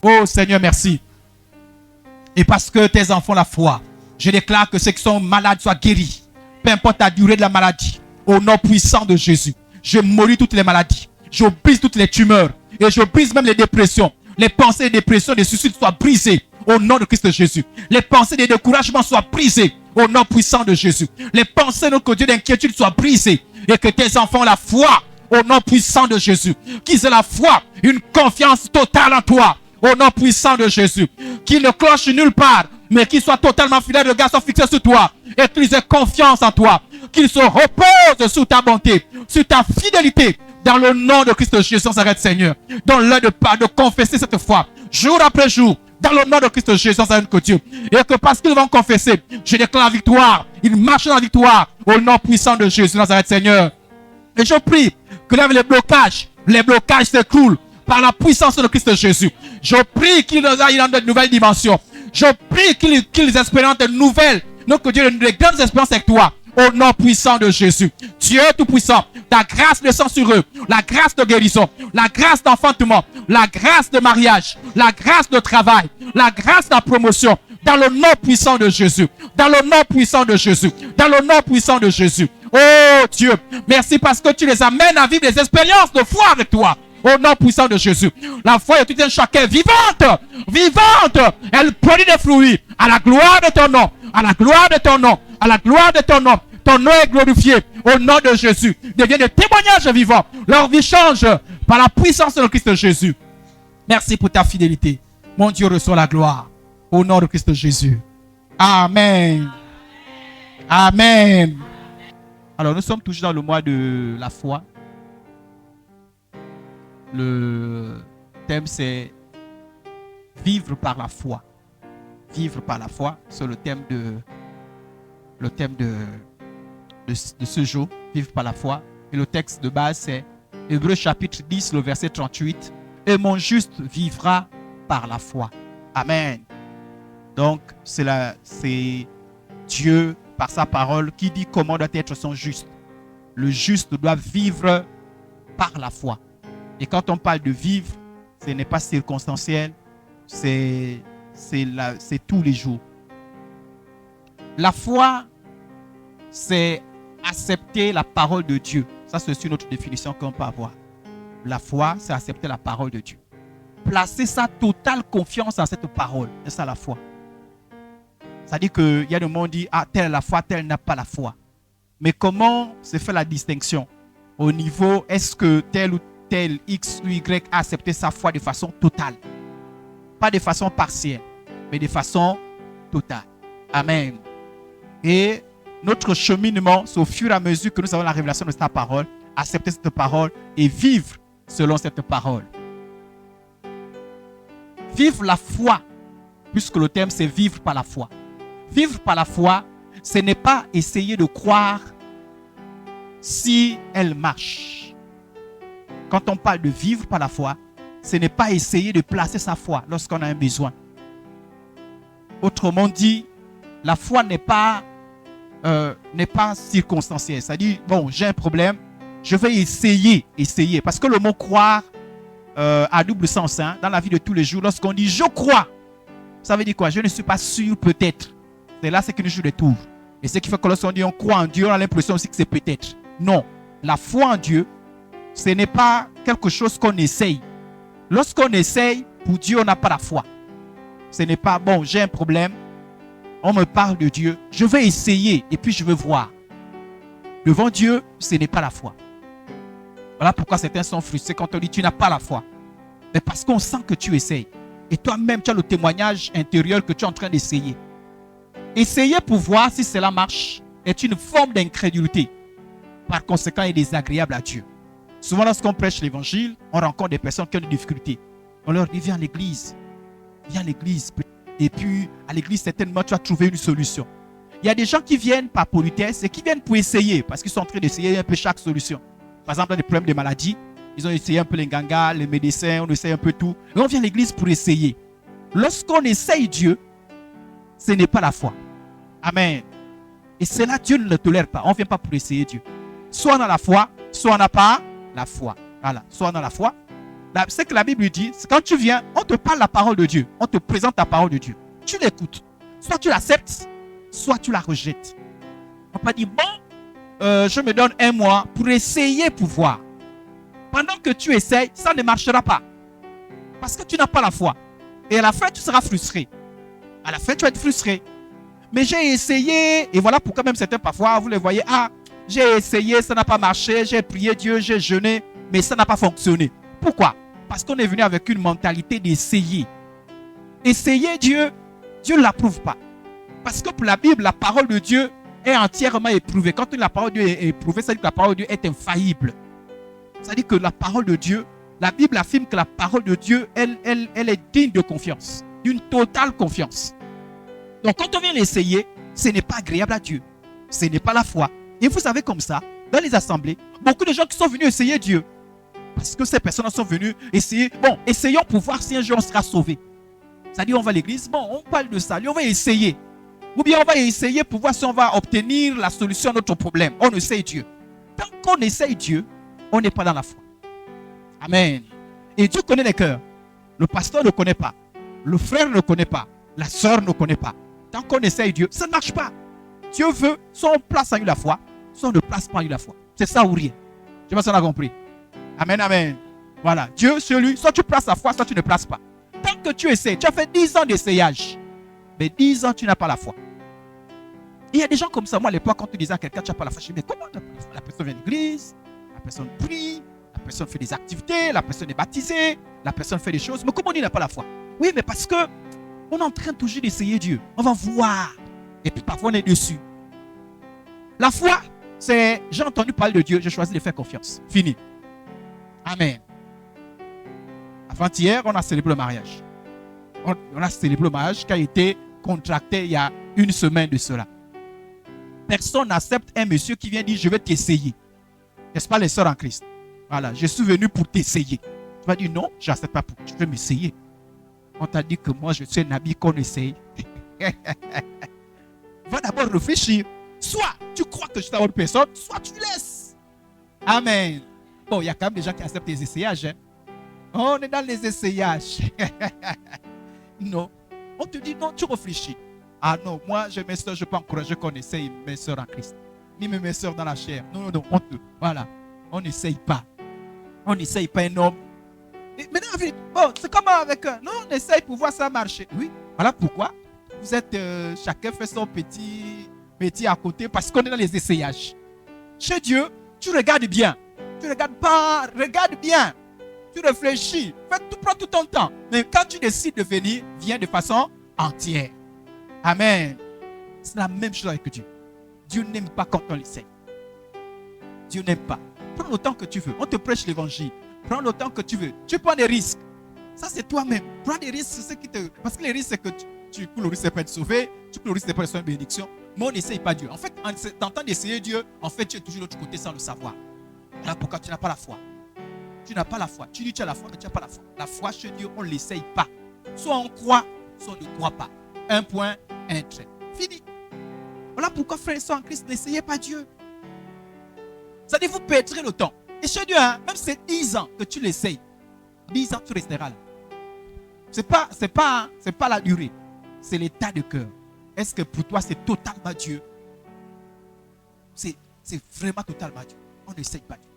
Oh Seigneur, merci. Et parce que tes enfants ont la foi, je déclare que ceux qui sont malades soient guéris. Peu importe la durée de la maladie. Au nom puissant de Jésus. Je maudis toutes les maladies. Je brise toutes les tumeurs. Et je brise même les dépressions. Les pensées de dépression, des suicides soient brisées. Au nom de Christ Jésus. Les pensées de découragement soient brisées. Au nom puissant de Jésus. Les pensées de Dieu d'inquiétude soient brisées. Et que tes enfants ont la foi. Au nom puissant de Jésus. Qu'ils aient la foi. Une confiance totale en toi. Au nom puissant de Jésus. Qu'ils ne clochent nulle part. Mais qu'ils soient totalement fidèles. Le regard soit fixé sur toi. Et qu'ils aient confiance en toi. Qu'ils se reposent sur ta bonté. Sur ta fidélité. Dans le nom de Christ Jésus, on s'arrête, Seigneur. Donne-leur de confesser cette foi. Jour après jour. Dans le nom de Christ Jésus, on s'arrête que Dieu. Et que parce qu'ils vont confesser, je déclare la victoire. Ils marchent dans la victoire. Au nom puissant de Jésus, on s'arrête, Seigneur. Et je prie que là, les blocages s'écroulent par la puissance de Christ Jésus. Je prie qu'ils aillent dans de nouvelles dimensions. Je prie qu'ils expérimentent de nouvelles. Donc que Dieu ait de grandes expériences avec toi. Au nom puissant de Jésus. Dieu tout-puissant, ta grâce descend sur eux. La grâce de guérison, la grâce d'enfantement, la grâce de mariage, la grâce de travail, la grâce de la promotion. Dans le nom puissant de Jésus. Dans le nom puissant de Jésus. Dans le nom puissant de Jésus. Oh Dieu, merci parce que tu les amènes à vivre des expériences de foi avec toi. Au nom puissant de Jésus. La foi est tout un chacun vivante. Vivante. Elle produit des fruits. À la gloire de ton nom. À la gloire de ton nom. À la gloire de ton nom. Ton nom est glorifié. Au nom de Jésus. Devient des témoignages vivants. Leur vie change par la puissance de Christ Jésus. Merci pour ta fidélité. Mon Dieu reçoit la gloire. Au nom de Christ Jésus. Amen. Amen. Alors nous sommes toujours dans le mois de la foi. Le thème c'est vivre par la foi. Vivre par la foi, c'est le thème de ce jour, vivre par la foi. Et le texte de base c'est Hébreux chapitre 10, le verset 38. Et mon juste vivra par la foi. Amen. Donc c'est Dieu par sa parole qui dit comment doit être son juste. Le juste doit vivre par la foi. Et quand on parle de vivre, ce n'est pas circonstanciel, c'est tous les jours. La foi, c'est accepter la parole de Dieu. Ça, c'est une autre définition qu'on peut avoir. La foi, c'est accepter la parole de Dieu. Placer sa totale confiance en cette parole. C'est ça la foi. C'est-à-dire qu'il y a des gens qui disent, ah, telle a la foi, telle n'a pas la foi. Mais comment se fait la distinction? Au niveau, est-ce que tel ou tel X ou Y a accepté sa foi de façon totale? Pas de façon partielle, mais de façon totale. Amen. Et notre cheminement, c'est au fur et à mesure que nous avons la révélation de cette parole, accepter cette parole et vivre selon cette parole. Vivre la foi, puisque le thème c'est vivre par la foi. Vivre par la foi, ce n'est pas essayer de croire si elle marche. Quand on parle de vivre par la foi, ce n'est pas essayer de placer sa foi lorsqu'on a un besoin. Autrement dit, la foi n'est pas circonstancielle. C'est-à-dire, bon, j'ai un problème, je vais essayer. Parce que le mot croire a double sens hein, dans la vie de tous les jours. Lorsqu'on dit je crois, ça veut dire quoi? Je ne suis pas sûr, peut-être. C'est là ce qui nous joue des tours. Et ce qui fait que lorsqu'on dit on croit en Dieu, on a l'impression aussi que c'est peut-être. Non, la foi en Dieu, ce n'est pas quelque chose qu'on essaye. Lorsqu'on essaye, pour Dieu, on n'a pas la foi. Ce n'est pas, bon, j'ai un problème, on me parle de Dieu, je vais essayer et puis je vais voir. Devant Dieu, ce n'est pas la foi. Voilà pourquoi certains sont frustrés quand on dit tu n'as pas la foi. Mais parce qu'on sent que tu essayes. Et toi-même, tu as le témoignage intérieur que tu es en train d'essayer. Essayer pour voir si cela marche est une forme d'incrédulité. Par conséquent, il est désagréable à Dieu. Souvent, lorsqu'on prêche l'évangile, on rencontre des personnes qui ont des difficultés. On leur dit, viens à l'église. Viens à l'église. Et puis, à l'église, certainement, tu as trouvé une solution. Il y a des gens qui viennent par politesse et qui viennent pour essayer, parce qu'ils sont en train d'essayer un peu chaque solution. Par exemple, dans des problèmes de maladie, ils ont essayé un peu les gangas, les médecins, on essaye un peu tout. Et on vient à l'église pour essayer. Lorsqu'on essaye Dieu, ce n'est pas la foi. Amen. Et cela, Dieu ne le tolère pas. On ne vient pas pour essayer Dieu. Soit on a la foi, soit on n'a pas la foi. Voilà. Soit on a la foi, C'est que la Bible dit, c'est quand tu viens, on te parle la parole de Dieu. On te présente la parole de Dieu. Tu l'écoutes. Soit tu l'acceptes, soit tu la rejettes. On va pas dire, bon, je me donne 1 mois pour essayer pour voir. Pendant que tu essayes, ça ne marchera pas. Parce que tu n'as pas la foi. Et à la fin, tu seras frustré. À la fin, tu vas être frustré. Mais j'ai essayé. Et voilà pourquoi même certains parfois, vous les voyez, j'ai essayé, ça n'a pas marché. J'ai prié Dieu, j'ai jeûné, mais ça n'a pas fonctionné. Pourquoi? Parce qu'on est venu avec une mentalité d'essayer. Essayer Dieu ne l'approuve pas. Parce que pour la Bible, la parole de Dieu est entièrement éprouvée. Quand la parole de Dieu est éprouvée, ça veut dire que la parole de Dieu est infaillible. Ça veut dire que la parole de Dieu, la Bible affirme que la parole de Dieu, elle est digne de confiance. D'une totale confiance. Donc quand on vient l'essayer, ce n'est pas agréable à Dieu. Ce n'est pas la foi. Et vous savez comme ça, dans les assemblées, beaucoup de gens qui sont venus essayer Dieu. Parce que ces personnes sont venues essayer. Bon, essayons pour voir si un jour on sera sauvé. C'est-à-dire on va à l'église, bon, on parle de salut, on va essayer. Ou bien on va essayer pour voir si on va obtenir la solution à notre problème. On essaye Dieu. Tant qu'on essaye Dieu, on n'est pas dans la foi. Amen. Et Dieu connaît les cœurs. Le pasteur ne connaît pas. Le frère ne connaît pas. La sœur ne connaît pas. Tant qu'on essaye Dieu, ça ne marche pas. Dieu veut, soit on place en lui la foi, soit on ne place pas en lui la foi. C'est ça ou rien. Je ne sais pas si on a compris. Amen, amen. Voilà. Dieu, sur lui, soit tu places la foi, soit tu ne places pas. Tant que tu essaies, tu as fait 10 ans d'essayage. Mais 10 ans, tu n'as pas la foi. Il y a des gens comme ça. Moi, à l'époque, quand tu disais à quelqu'un, tu n'as pas la foi, je dis, mais comment tu n'as pas la foi? La personne vient à l'église, la personne prie, la personne fait des activités, la personne est baptisée, la personne fait des choses. Mais comment on dit qu'il n'a pas la foi? Oui, mais parce que on est en train toujours d'essayer Dieu. On va voir. Et puis parfois, on est dessus. La foi, c'est j'ai entendu parler de Dieu, j'ai choisi de faire confiance. Fini. Amen. Avant-hier, on a célébré le mariage. On a célébré le mariage qui a été contracté il y a 1 semaine de cela. Personne n'accepte un monsieur qui vient dire je vais t'essayer. N'est-ce pas les sœurs en Christ? Voilà, je suis venu pour t'essayer. Tu vas dire non, je n'accepte pas pour tu veux m'essayer. On t'a dit que moi je suis un ami qu'on essaye. Va d'abord réfléchir. Soit tu crois que je suis la bonne personne, soit tu laisses. Amen. Bon, il y a quand même des gens qui acceptent les essayages. Hein? On est dans les essayages. Non. On te dit non, tu réfléchis. Ah non, moi, mes soeurs, je ne peux pas encourager qu'on essaye mes soeurs en Christ. Ni mes soeurs dans la chair. Non, voilà. On n'essaye pas. On n'essaye pas un homme. Et maintenant, bon, c'est comme avec un. Non, on essaye pour voir ça marcher. Oui. Voilà pourquoi vous êtes. Chacun fait son petit métier à côté parce qu'on est dans les essayages. Chez Dieu, tu regardes bien. Tu ne regardes pas, regarde bien. Tu réfléchis. Prends tout ton temps. Mais quand tu décides de venir, viens de façon entière. Amen. C'est la même chose avec Dieu. Dieu n'aime pas quand on l'essaye. Dieu n'aime pas. Prends le temps que tu veux. On te prêche l'évangile. Prends le temps que tu veux. Tu prends des risques. Ça, c'est toi-même. Prends des risques. C'est ce qui te... Parce que les risques, c'est que tu cours le risque de ne pas être sauvé. Tu cours le risque de ne pas être une bénédiction. Mais on n'essaye pas Dieu. En fait, en tentant d'essayer Dieu, en fait, tu es toujours de l'autre côté sans le savoir. Voilà pourquoi tu n'as pas la foi. Tu n'as pas la foi. Tu dis que tu as la foi, mais tu n'as pas la foi. La foi chez Dieu, on ne l'essaye pas. Soit on croit, soit on ne croit pas. Un point, un trait. Fini. Voilà pourquoi, frères et sœurs en Christ, n'essayez pas Dieu. Ça dit, vous perdrez le temps. Et chez Dieu, hein, même si c'est 10 ans que tu l'essayes, 10 ans, tu resteras là. C'est pas la durée. C'est l'état de cœur. Est-ce que pour toi, c'est totalement Dieu? C'est vraiment totalement Dieu. On n'essaye pas Dieu.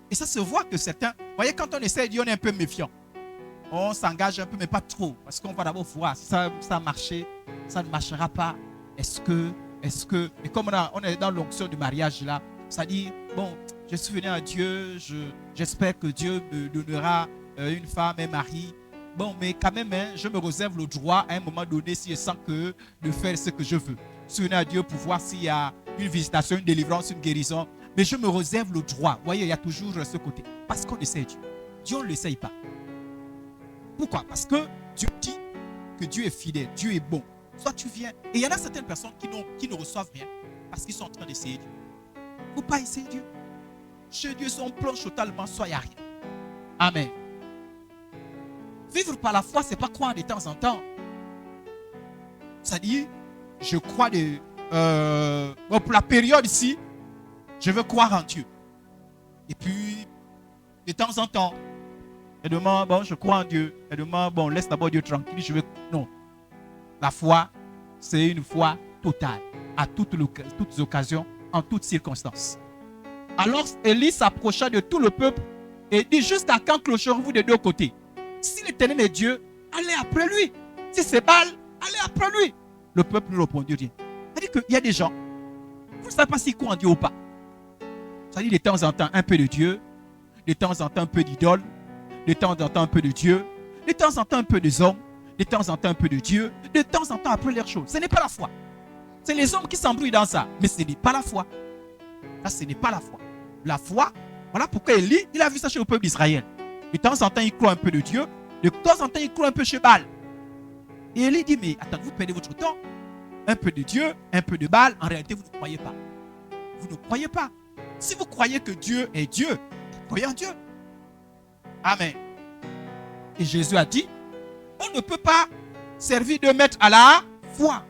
Et ça se voit que certains, vous voyez, quand on essaie Dieu, on est un peu méfiant. On s'engage un peu, mais pas trop. Parce qu'on va d'abord voir si ça a marché, ça ne marchera pas. Est-ce que, et comme on est dans l'onction du mariage là, ça dit, bon, je suis venu à Dieu, j'espère que Dieu me donnera une femme, un mari. Bon, mais quand même, hein, je me réserve le droit à un moment donné, si je sens que de faire ce que je veux. Je suis venu à Dieu pour voir s'il y a une visitation, une délivrance, une guérison. Mais je me réserve le droit. Vous voyez, il y a toujours ce côté. Parce qu'on essaie Dieu. Dieu, on ne l'essaye pas. Pourquoi? Parce que Dieu dit que Dieu est fidèle, Dieu est bon. Soit tu viens. Et il y en a certaines personnes qui ne reçoivent rien parce qu'ils sont en train d'essayer Dieu. Il ne faut pas essayer Dieu. Chez Dieu, si on plonge totalement, soit il n'y a rien. Amen. Vivre par la foi, ce n'est pas croire de temps en temps. C'est-à-dire, je crois pour la période ici, je veux croire en Dieu. Et puis, de temps en temps, Elle demande, bon, je crois en Dieu. Elle demande, bon, laisse d'abord Dieu tranquille. Je veux... Non. La foi, c'est une foi totale, à toutes occasions, en toutes circonstances. Alors, Élie s'approcha de tout le peuple et dit, jusqu'à quand clocherons-vous des deux côtés? Si l'Éternel est Dieu, allez après lui. Si c'est Baal, allez après lui. Le peuple ne répondit rien. C'est-à-dire qu'il y a des gens, vous ne savez pas s'ils croient en Dieu ou pas. C'est-à-dire de temps en temps un peu de Dieu, de temps en temps un peu d'idole, de temps en temps un peu de Dieu, de temps en temps un peu des hommes, de temps en temps un peu de Dieu, de temps en temps après leurs choses. Ce n'est pas la foi. C'est les hommes qui s'embrouillent dans ça, mais ce n'est pas la foi. Là, ce n'est pas la foi. La foi, voilà pourquoi Élie, il a vu ça chez le peuple d'Israël. De temps en temps, il croit un peu de Dieu, de temps en temps, il croit un peu chez Baal. Et Élie dit, mais attendez, vous perdez votre temps. Un peu de Dieu, un peu de Baal, en réalité, vous ne croyez pas. Vous ne croyez pas. Si vous croyez que Dieu est Dieu, croyez en Dieu. Amen. Et Jésus a dit, on ne peut pas servir de maître à la foi.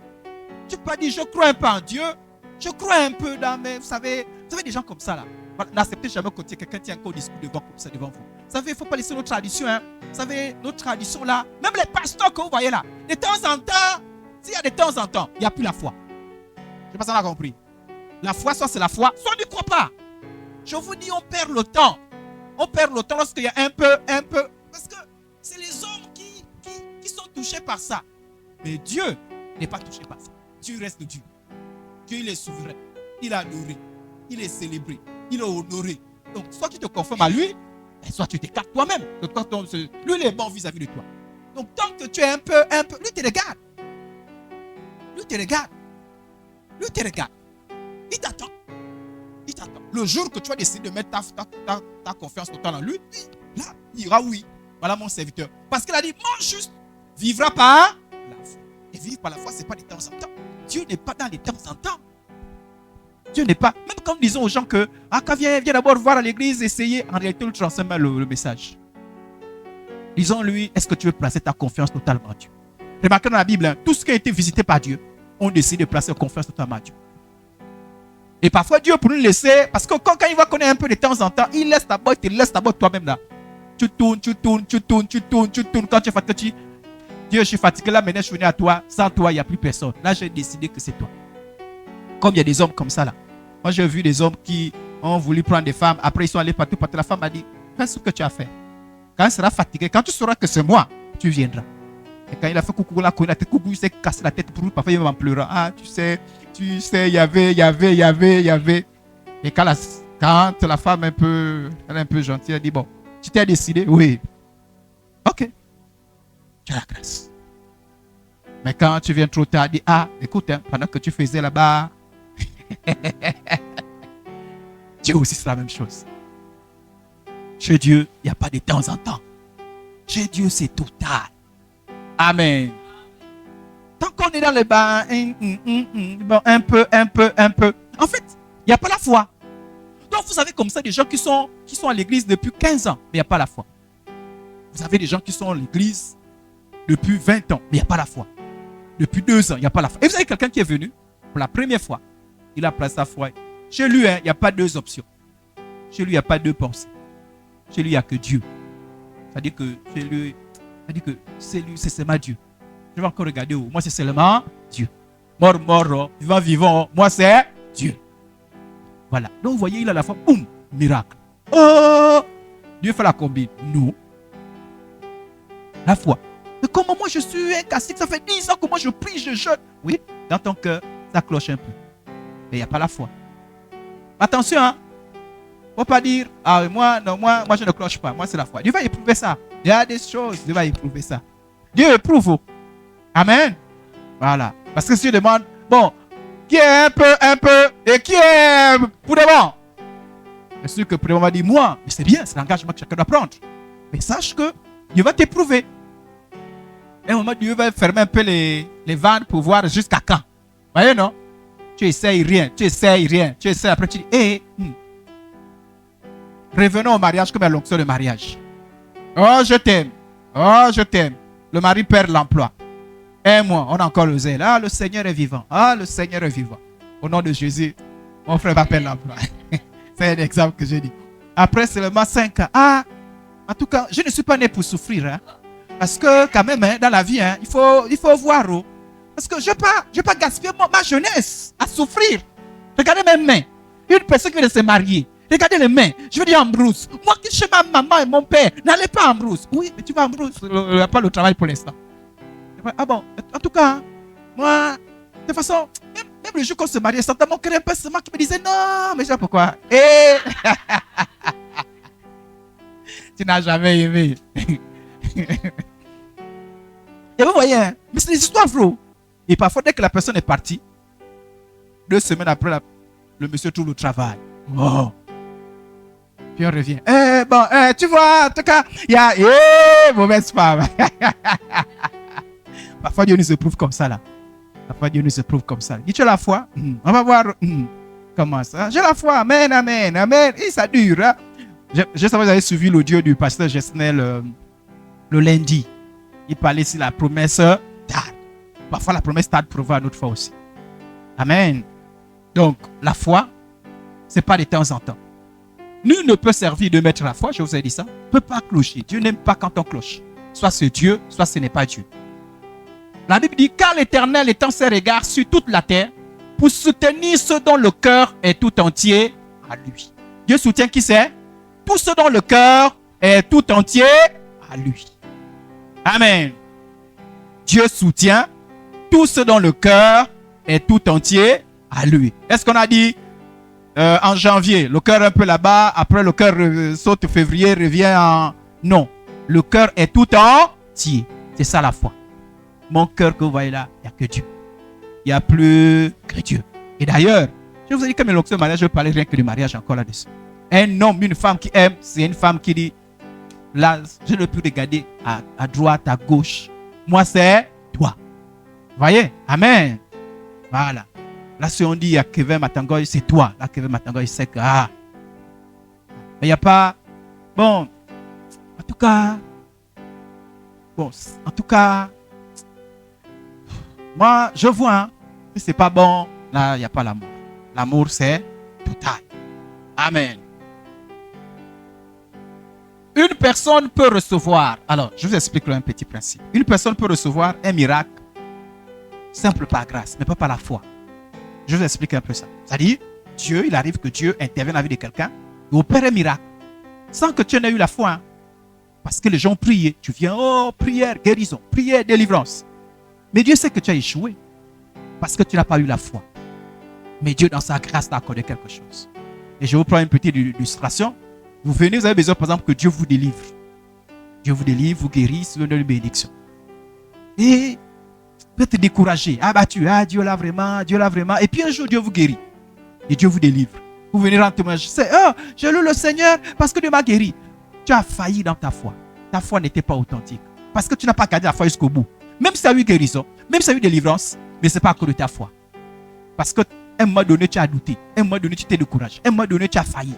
Tu peux pas dire, je crois un peu en Dieu, je crois un peu dans mes... Vous savez des gens comme ça là. N'acceptez jamais quand quelqu'un tient encore au discours devant comme ça devant vous. Vous savez, il ne faut pas laisser nos traditions. Hein. Vous savez, nos traditions là, même les pasteurs que vous voyez là, de temps en temps, s'il y a de temps en temps, il n'y a plus la foi. Je ne sais pas si on a compris. La foi, soit c'est la foi, soit on ne croit pas. Je vous dis, on perd le temps. On perd le temps lorsqu'il y a un peu. Parce que c'est les hommes qui sont touchés par ça. Mais Dieu n'est pas touché par ça. Dieu reste Dieu. Dieu, il est souverain. Il est adoré. Il est célébré. Il est honoré. Donc, soit tu te conformes à lui, soit tu t'écartes toi-même. Lui, il est bon vis-à-vis de toi. Donc, tant que tu es un peu, lui te regarde. Lui te regarde. Lui te regarde. Il t'attend. Il t'attend. Le jour que tu vas décider de mettre ta confiance totale en lui, là, il dira oui. Voilà mon serviteur. Parce qu'il a dit, mon juste vivra par la foi. Et vivre par la foi, ce n'est pas de temps en temps. Dieu n'est pas dans les temps en temps. Dieu n'est pas. Même quand nous disons aux gens que, quand viens d'abord voir à l'église, essayer, en réalité, nous transmettons le message. Disons-lui, est-ce que tu veux placer ta confiance totalement en Dieu? Remarquez dans la Bible, hein, tout ce qui a été visité par Dieu, on décide de placer confiance totalement à Dieu. Et parfois, Dieu pour nous laisser, parce que quand il va connaître un peu de temps en temps, il te laisse d'abord toi-même là. Tu tournes. Quand tu es fatigué, Dieu, je suis fatigué là, maintenant je suis venu à toi. Sans toi, il n'y a plus personne. Là, j'ai décidé que c'est toi. Comme il y a des hommes comme ça là. Moi, j'ai vu des hommes qui ont voulu prendre des femmes. Après, ils sont allés partout. La femme a dit, fais ce que tu as fait. Quand elle sera fatiguée, quand tu sauras que c'est moi, tu viendras. Et quand il a fait coucou, la tête, coucou, il s'est cassé la tête pour lui. Parfois, il va en pleurant. Ah, tu sais, il y avait. Et quand la femme elle est un peu gentille, elle dit, bon, tu t'es décidé? Oui. Ok. Tu as la grâce. Mais quand tu viens trop tard, dis, écoute, hein, pendant que tu faisais là-bas, Dieu aussi c'est la même chose. Chez Dieu, il n'y a pas de temps en temps. Chez Dieu, c'est total. Amen. Tant qu'on est dans le bas, un peu. En fait, il n'y a pas la foi. Donc, vous avez comme ça des gens qui sont à l'église depuis 15 ans, mais il n'y a pas la foi. Vous avez des gens qui sont à l'église depuis 20 ans, mais il n'y a pas la foi. Depuis 2 ans, il n'y a pas la foi. Et vous avez quelqu'un qui est venu pour la première fois. Il a placé sa foi. Chez lui, il n'y a pas 2 options. Chez lui, il n'y a pas 2 pensées. Chez lui, il n'y a que Dieu. C'est-à-dire que chez lui, c'est seulement Dieu. Je vais encore regarder où. Moi, c'est seulement Dieu. Mort, vivant. Moi, c'est Dieu. Voilà. Donc, vous voyez, il a la foi. Boum, miracle. Oh, Dieu fait la combine. Non. La foi. Mais comment moi, je suis un cacique, ça fait 10 ans que moi, je prie, je jeûne. Oui, dans ton cœur, ça cloche un peu. Mais il n'y a pas la foi. Attention, hein. Il ne faut pas dire, moi, je ne cloche pas. Moi, c'est la foi. Dieu va éprouver ça. Il y a des choses, Dieu va éprouver ça. Dieu éprouve. Amen. Voilà. Parce que si Dieu demande, bon, qui est un peu, et qui est pour de bon? C'est sûr que pour va dire, moi, mais c'est bien, c'est l'engagement que chacun doit prendre. Mais sache que Dieu va t'éprouver. Et à un moment, Dieu va fermer un peu les vannes pour voir jusqu'à quand. Vous voyez, non? Tu essayes rien. Après, tu dis, revenons au mariage comme à l'onction de mariage. Oh, je t'aime. Le mari perd l'emploi. Un mois, on a encore le zèle. Le Seigneur est vivant. Au nom de Jésus, mon frère va perdre l'emploi. C'est un exemple que j'ai dit. Après seulement 5 ans. En tout cas, je ne suis pas né pour souffrir. Hein. Parce que quand même, hein, dans la vie, hein, il faut voir. Oh. Parce que je ne vais pas gaspiller ma jeunesse à souffrir. Regardez mes mains. Une personne qui vient de se marier. Regardez les mains. Je veux dire en brousse. Moi qui chez ma maman et mon père, n'allez pas en brousse. Oui, mais tu vas en brousse. Il n'y a pas le travail pour l'instant. Ah bon, en tout cas, hein, moi, de toute façon, même le jour qu'on se mariait, ça mon cœur un peu, c'est moi qui me disais non, mais je sais pas pourquoi. Et tu n'as jamais aimé. Et vous voyez, hein, mais c'est des histoires vraies. Et parfois, dès que la personne est partie, 2 semaines après, le monsieur trouve le travail. Oh. Puis on revient. Bon, tu vois, en tout cas, il y a mauvaise femme. Parfois, Dieu nous éprouve comme ça, là. Parfois, Dieu nous éprouve comme ça. Dis-tu la foi? On va voir comment ça. J'ai la foi. Amen, amen, amen. Et ça dure. Hein? Je sais que vous avez suivi l'audio du pasteur Gesnel le lundi. Il parlait sur la promesse tarde. Parfois, la promesse tarde prouve une autre fois aussi. Amen. Donc, la foi, ce n'est pas de temps en temps. Nul ne peut servir de maître la foi, je vous ai dit ça. Ne peut pas clocher. Dieu n'aime pas quand on cloche. Soit c'est Dieu, soit ce n'est pas Dieu. La Bible dit, car l'Éternel étend ses regards sur toute la terre pour soutenir ceux dont le cœur est tout entier à lui. Dieu soutient qui c'est? Tous ceux dont le cœur est tout entier à lui. Amen. Dieu soutient tous ceux dont le cœur est tout entier à lui. Est-ce qu'on a dit en janvier, le cœur un peu là-bas, après le cœur saute février, revient en... Non, le cœur est tout entier. C'est ça la foi. Mon cœur que vous voyez là, il n'y a que Dieu. Il n'y a plus que Dieu. Et d'ailleurs, je vous ai dit que mes leçons de mariage, je parlais rien que du mariage encore là-dessus. Un homme, une femme qui aime, c'est une femme qui dit, là, je ne peux regarder à droite, à gauche. Moi, c'est toi. Vous voyez? Amen. Voilà. Là, si on dit, il y a Kevin Matangoy, c'est toi. Là, Kevin Matangoy, c'est que, mais il n'y a pas, bon, en tout cas, moi, je vois, hein, si ce n'est pas bon, là, il n'y a pas l'amour. L'amour, c'est total. Amen. Une personne peut recevoir, alors, je vous explique un petit principe. Une personne peut recevoir un miracle simple par grâce, mais pas par la foi. Je vous explique un peu ça. C'est-à-dire, Dieu, il arrive que Dieu intervienne dans la vie de quelqu'un et opère un miracle sans que tu n'aies eu la foi. Hein. Parce que les gens priaient. Tu viens, oh, prière, guérison, prière, délivrance. Mais Dieu sait que tu as échoué parce que tu n'as pas eu la foi. Mais Dieu, dans sa grâce, t'a accordé quelque chose. Et je vous prends une petite illustration. Vous venez, vous avez besoin, par exemple, que Dieu vous délivre. Dieu vous délivre, vous guérisse, vous donne une bénédiction. Et peut te décourager. Dieu l'a vraiment. Et puis un jour, Dieu vous guérit. Et Dieu vous délivre. Vous venez rendre témoignage. J'ai lu le Seigneur parce que Dieu m'a guéri. Tu as failli dans ta foi. Ta foi n'était pas authentique. Parce que tu n'as pas gardé la foi jusqu'au bout. Même si tu as eu guérison, même si tu as eu délivrance, mais ce n'est pas à cause de ta foi. Parce qu'à un moment donné, tu as douté. À un moment donné, tu t'es découragé. À un moment donné, tu as failli.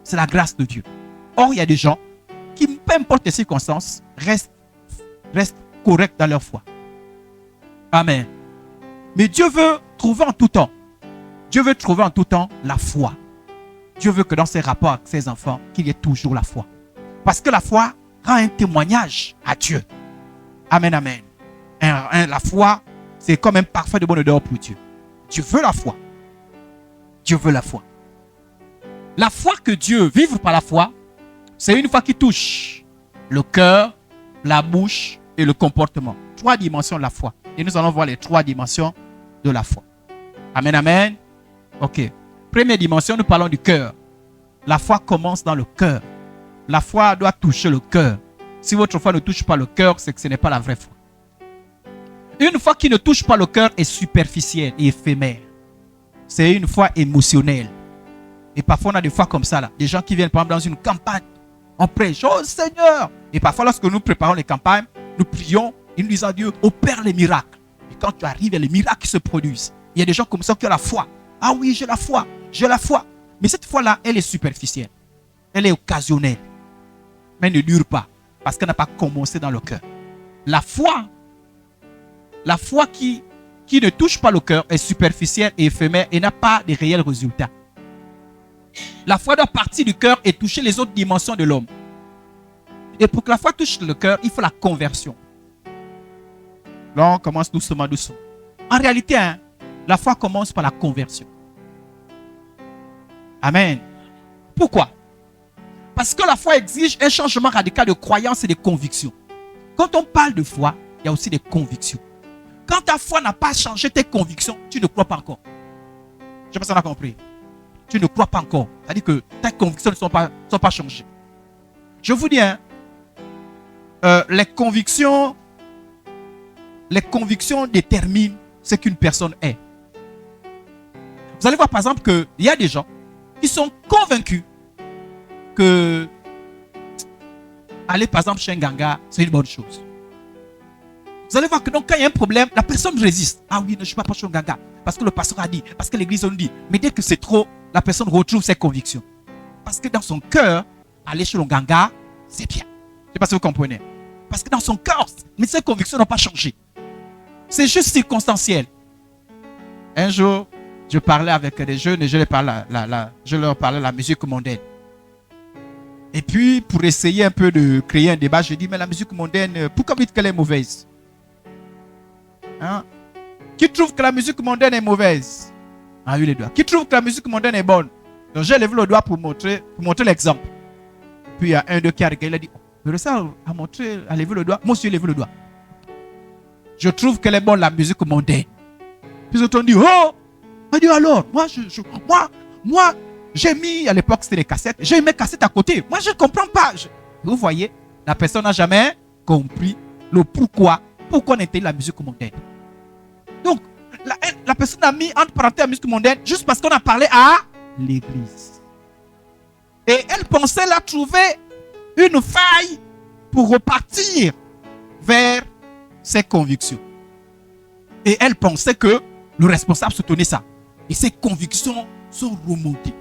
C'est la grâce de Dieu. Or, il y a des gens qui, peu importe les circonstances, restent corrects dans leur foi. Amen. Mais Dieu veut trouver en tout temps. Dieu veut trouver en tout temps la foi. Dieu veut que dans ses rapports avec ses enfants, qu'il y ait toujours la foi. Parce que la foi rend un témoignage à Dieu. Amen, amen. La foi, c'est comme un parfum de bonne odeur pour Dieu. Dieu veut la foi. Dieu veut la foi. La foi que Dieu vivre par la foi, c'est une foi qui touche le cœur, la bouche et le comportement. 3 dimensions de la foi. Et nous allons voir les 3 dimensions de la foi. Amen, amen. Ok. Première dimension, nous parlons du cœur. La foi commence dans le cœur. La foi doit toucher le cœur. Si votre foi ne touche pas le cœur, c'est que ce n'est pas la vraie foi. Une foi qui ne touche pas le cœur est superficielle et éphémère. C'est une foi émotionnelle. Et parfois, on a des fois comme ça, là. Des gens qui viennent, par exemple, dans une campagne. On prêche, oh Seigneur. Et parfois, lorsque nous préparons les campagnes, nous prions et nous disons à Dieu, opère les miracles. Et quand tu arrives, il y a les miracles qui se produisent. Il y a des gens comme ça qui ont la foi. Ah oui, j'ai la foi. J'ai la foi. Mais cette foi-là, elle est superficielle. Elle est occasionnelle. Mais elle ne dure pas. Parce qu'elle n'a pas commencé dans le cœur. La foi qui ne touche pas le cœur est superficielle et éphémère et n'a pas de réels résultats. La foi doit partir du cœur et toucher les autres dimensions de l'homme. Et pour que la foi touche le cœur, il faut la conversion. Là, on commence doucement, doucement. En réalité, la foi commence par la conversion. Amen. Pourquoi? Parce que la foi exige un changement radical de croyance et de conviction. Quand on parle de foi, il y a aussi des convictions. Quand ta foi n'a pas changé tes convictions, tu ne crois pas encore. Je ne sais pas si on a compris. Tu ne crois pas encore. C'est-à-dire que tes convictions ne sont pas changées. Je vous dis, les convictions déterminent ce qu'une personne est. Vous allez voir par exemple qu'il y a des gens qui sont convaincus que aller par exemple chez un ganga, c'est une bonne chose. Vous allez voir que donc quand il y a un problème, la personne résiste. Ah oui, non, je ne suis pas chez un ganga. Parce que le pasteur a dit, parce que l'église a dit. Mais dès que c'est trop, la personne retrouve ses convictions. Parce que dans son cœur, aller chez le ganga, c'est bien. Je ne sais pas si vous comprenez. Parce que dans son cœur, mais ses convictions n'ont pas changé. C'est juste circonstanciel. Un jour, je parlais avec des jeunes et je leur parlais de la musique mondaine. Et puis, pour essayer un peu de créer un débat, je dis, mais la musique mondaine, pourquoi vous dites qu'elle est mauvaise? Hein? Qui trouve que la musique mondaine est mauvaise? Ah oui, les doigts. Qui trouve que la musique mondaine est bonne? Donc, j'ai levé le doigt pour montrer l'exemple. Puis, il y a un d'eux qui a regardé, il a dit, mais ça a montré, a levé le doigt. Moi aussi, j'ai levé le doigt. Je trouve qu'elle est bonne, la musique mondaine. Puis, ils ont dit, oh! Il a dit, alors, moi, j'ai mis, à l'époque, c'était les cassettes. J'ai mis mes cassettes à côté. Moi, je ne comprends pas. Vous voyez, la personne n'a jamais compris le pourquoi on était la musique mondaine. Donc, la personne a mis entre parenthèses la musique mondaine juste parce qu'on a parlé à l'église. Et elle pensait là trouver une faille pour repartir vers ses convictions. Et elle pensait que le responsable soutenait ça. Et ses convictions sont remontées.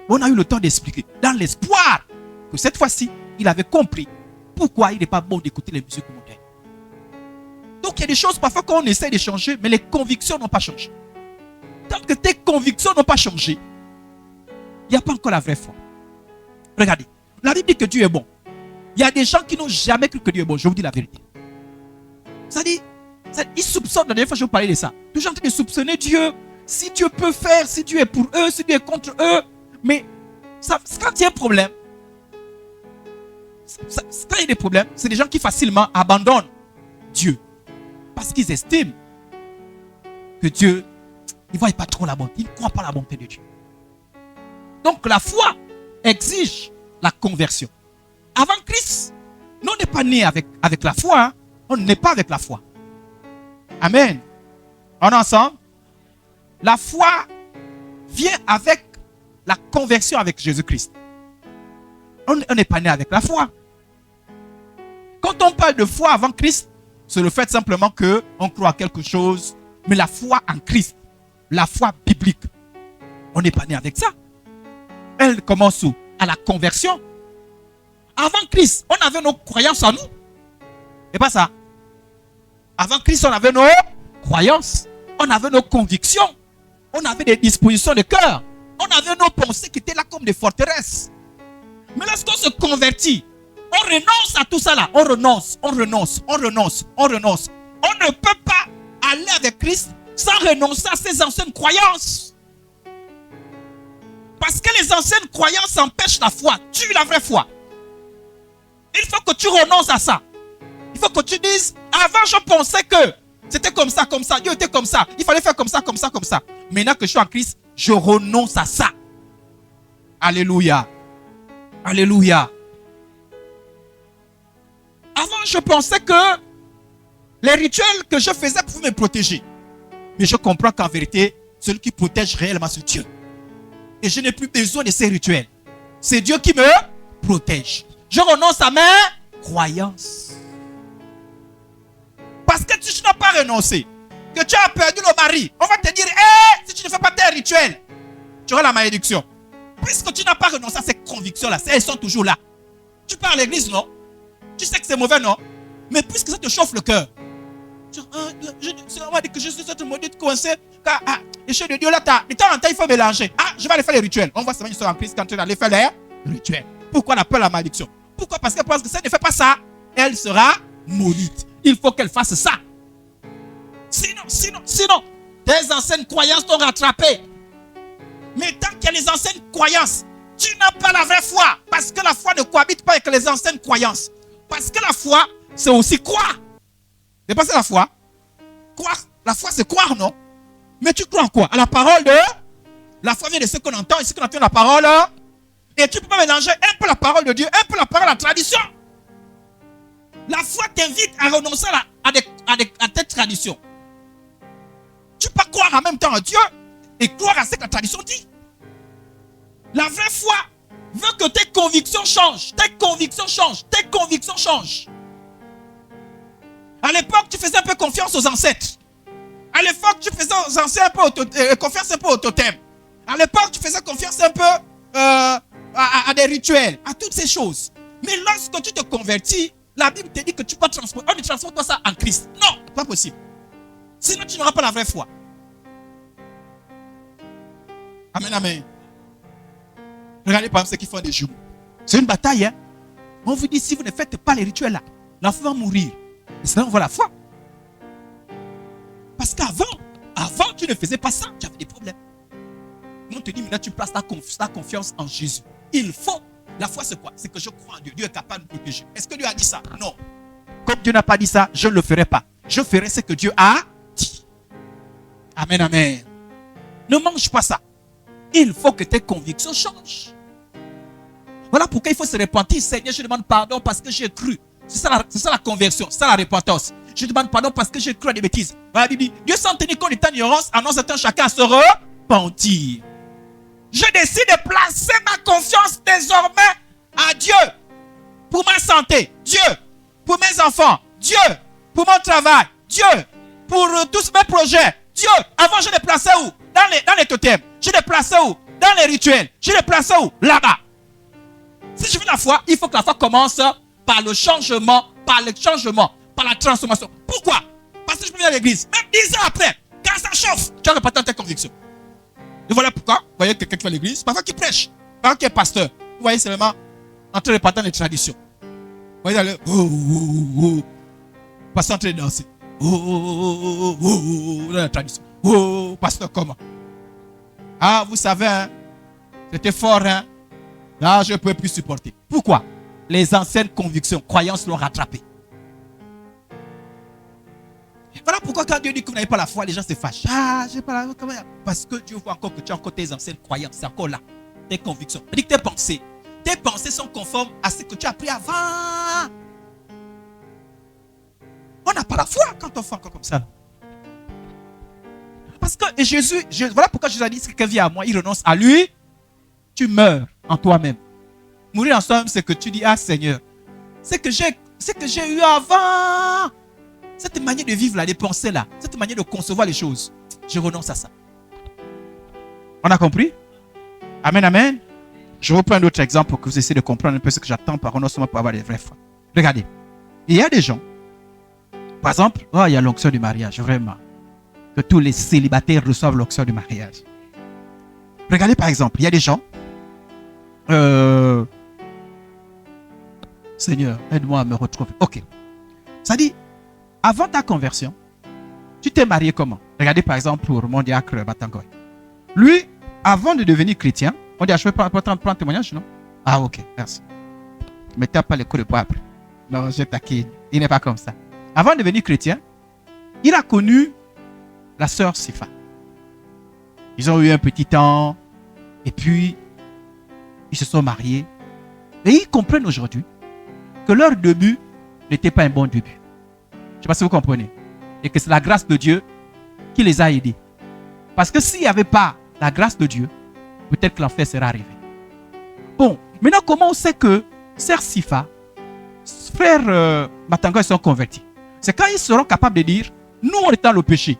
On a eu le temps d'expliquer, dans l'espoir que cette fois-ci, il avait compris pourquoi il n'est pas bon d'écouter les musiques mondaines. Donc il y a des choses parfois qu'on essaie de changer, mais les convictions n'ont pas changé. Tant que tes convictions n'ont pas changé, il n'y a pas encore la vraie foi. Regardez, la Bible dit que Dieu est bon. Il y a des gens qui n'ont jamais cru que Dieu est bon, je vous dis la vérité. Ça dit, ils soupçonnent, la dernière fois je vous parlais de ça. Les gens ont de soupçonner Dieu, si Dieu peut faire, si Dieu est pour eux, si Dieu est contre eux. Mais quand il y a un problème, quand il y a des problèmes, c'est des gens qui facilement abandonnent Dieu. Parce qu'ils estiment que Dieu, ils ne voient pas trop la bonté. Ils ne croient pas la bonté de Dieu. Donc la foi exige la conversion. Avant Christ, nous on n'est pas né avec la foi. Hein? On n'est pas avec la foi. Amen. On est ensemble? La foi vient avec la conversion avec Jésus-Christ. On n'est pas né avec la foi. Quand on parle de foi avant Christ, c'est le fait simplement qu'on croit à quelque chose, mais la foi en Christ, la foi biblique, on n'est pas né avec ça. Elle commence où? À la conversion. Avant Christ, on avait nos croyances en nous. Et pas ça. Avant Christ, on avait nos croyances, on avait nos convictions, on avait des dispositions de cœur, on avait nos pensées qui étaient là comme des forteresses. Mais lorsqu'on se convertit, on renonce à tout ça là. On renonce. On ne peut pas aller avec Christ sans renoncer à ses anciennes croyances. Parce que les anciennes croyances empêchent la foi, tuent la vraie foi. Il faut que tu renonces à ça. Il faut que tu dises, avant je pensais que c'était comme ça, Dieu était comme ça, il fallait faire comme ça. Maintenant que je suis en Christ, je renonce à ça. Alléluia. Alléluia. Avant, je pensais que les rituels que je faisais pouvaient me protéger. Mais je comprends qu'en vérité, celui qui protège réellement, c'est Dieu. Et je n'ai plus besoin de ces rituels. C'est Dieu qui me protège. Je renonce à mes croyances. Parce que tu n'as pas renoncé, que tu as perdu le mari, on va te dire, si tu ne fais pas tes rituels, tu auras la malédiction. Puisque tu n'as pas renoncé à ces convictions-là, elles sont toujours là. Tu pars à l'église, non? Tu sais que c'est mauvais, non? Mais puisque ça te chauffe le cœur, on m'a dit que je suis cette maudite coincée, car les choses de Dieu là, de temps en temps, il faut mélanger. Je vais aller faire les rituels. On voit seulement une histoire en Christ quand tu vas aller faire les rituels. Pourquoi on appelle la malédiction? Pourquoi? Parce qu'elle pense que si elle ne fait pas ça, elle sera maudite. Il faut qu'elle fasse ça. Sinon, tes anciennes croyances t'ont rattrapé. Mais tant qu'il y a les anciennes croyances, tu n'as pas la vraie foi. Parce que la foi ne cohabite pas avec les anciennes croyances. Parce que la foi, c'est aussi croire. C'est pas ça la foi. Croire. La foi, c'est croire, non? Mais tu crois en quoi? À la parole de... La foi vient de ce qu'on entend. Ici, qu'on entend la parole. Et tu peux pas mélanger un peu la parole de Dieu, un peu la parole de la tradition. La foi t'invite à renoncer à tes traditions. Tu peux croire en même temps en Dieu et croire à ce que la tradition dit. La vraie foi veut que tes convictions changent. Tes convictions changent. Tes convictions changent. À l'époque, tu faisais un peu confiance aux ancêtres. À l'époque, tu faisais aux anciens confiance un peu au totem. À l'époque, tu faisais confiance un peu à des rituels, à toutes ces choses. Mais lorsque tu te convertis, la Bible te dit que tu peux transformer. On ne transforme pas ça en Christ. Non, pas possible. Sinon, tu n'auras pas la vraie foi. Amen, amen. Regardez par exemple ceux qui font des jumeaux. C'est une bataille. Hein? On vous dit, si vous ne faites pas les rituels là, l'enfant va mourir. Et c'est là on voit la foi. Parce qu'avant, tu ne faisais pas ça, tu avais des problèmes. On te dit, maintenant tu places ta confiance en Jésus. Il faut. La foi, c'est quoi? C'est que je crois en Dieu. Dieu est capable de me protéger. Est-ce que Dieu a dit ça? Non. Comme Dieu n'a pas dit ça, je ne le ferai pas. Je ferai ce que Dieu a dit. Amen, amen. Ne mange pas ça. Il faut que tes convictions changent. Voilà pourquoi il faut se repentir. Seigneur, je demande pardon parce que j'ai cru. C'est ça la conversion, c'est ça la repentance. Je demande pardon parce que j'ai cru à des bêtises. Voilà, Bible dit, Dieu sans tenir compte de ta ignorance, annonce à chacun à se repentir. Je décide de placer ma confiance désormais à Dieu. Pour ma santé, Dieu. Pour mes enfants, Dieu. Pour mon travail, Dieu. Pour tous mes projets, Dieu. Avant, je les plaçais où? Dans les totems. Je les plaçais où? Dans les rituels. Je les plaçais où? Là-bas. Si je veux la foi, il faut que la foi commence par le changement, par la transformation. Pourquoi? Parce que je peux venir à l'église. Même 10 ans après, quand ça chauffe, tu as reparti tes convictions. Et voilà pourquoi, vous voyez quelqu'un qui va à l'église, parfois qui prêche, parfois qui est pasteur. Vous voyez seulement en train de partager les traditions. Vous voyez là, pasteur en train de danser. Dans la tradition. Pasteur comment? Ah, vous savez, hein, c'était fort, hein. Là, je ne peux plus supporter. Pourquoi? Les anciennes convictions, croyances l'ont rattrapé. Voilà pourquoi quand Dieu dit que vous n'avez pas la foi, les gens se fâchent. Ah, j'ai pas la foi. Parce que Dieu voit encore que tu as encore tes anciennes croyances. C'est encore là. Tes convictions. Il dit que tes pensées sont conformes à ce que tu as appris avant. On n'a pas la foi quand on fait encore comme ça. Parce que voilà pourquoi Jésus a dit que quelqu'un vient à moi, il renonce à lui, tu meurs en toi-même. Mourir en soi-même, c'est que tu dis, ah Seigneur, c'est que j'ai eu avant. Cette manière de vivre là, de penser là, cette manière de concevoir les choses, je renonce à ça. On a compris? Amen, amen. Je reprends un autre exemple pour que vous essayez de comprendre un peu ce que j'attends par renoncement pour avoir des vraies foi. Regardez, il y a des gens, par exemple, il y a l'onction du mariage, vraiment, que tous les célibataires reçoivent l'onction du mariage. Regardez par exemple, il y a des gens, Seigneur, aide-moi à me retrouver. Ok. Ça dit, avant ta conversion, tu t'es marié comment? Regardez par exemple pour mon diacre Batangoy. Lui, avant de devenir chrétien, on dit, je peux prendre un témoignage, non? Ah ok, merci. Ne tape pas les coups de poing après. Non, je taquine. Il n'est pas comme ça. Avant de devenir chrétien, il a connu la sœur Sifa. Ils ont eu un petit temps, et puis ils se sont mariés. Et ils comprennent aujourd'hui que leur début n'était pas un bon début. Je ne sais pas si vous comprenez. Et que c'est la grâce de Dieu qui les a aidés. Parce que s'il n'y avait pas la grâce de Dieu, peut-être que l'enfer serait arrivé. Bon, maintenant comment on sait que sœur Sifa, frère Matango, ils sont convertis? C'est quand ils seront capables de dire, nous on est dans le péché.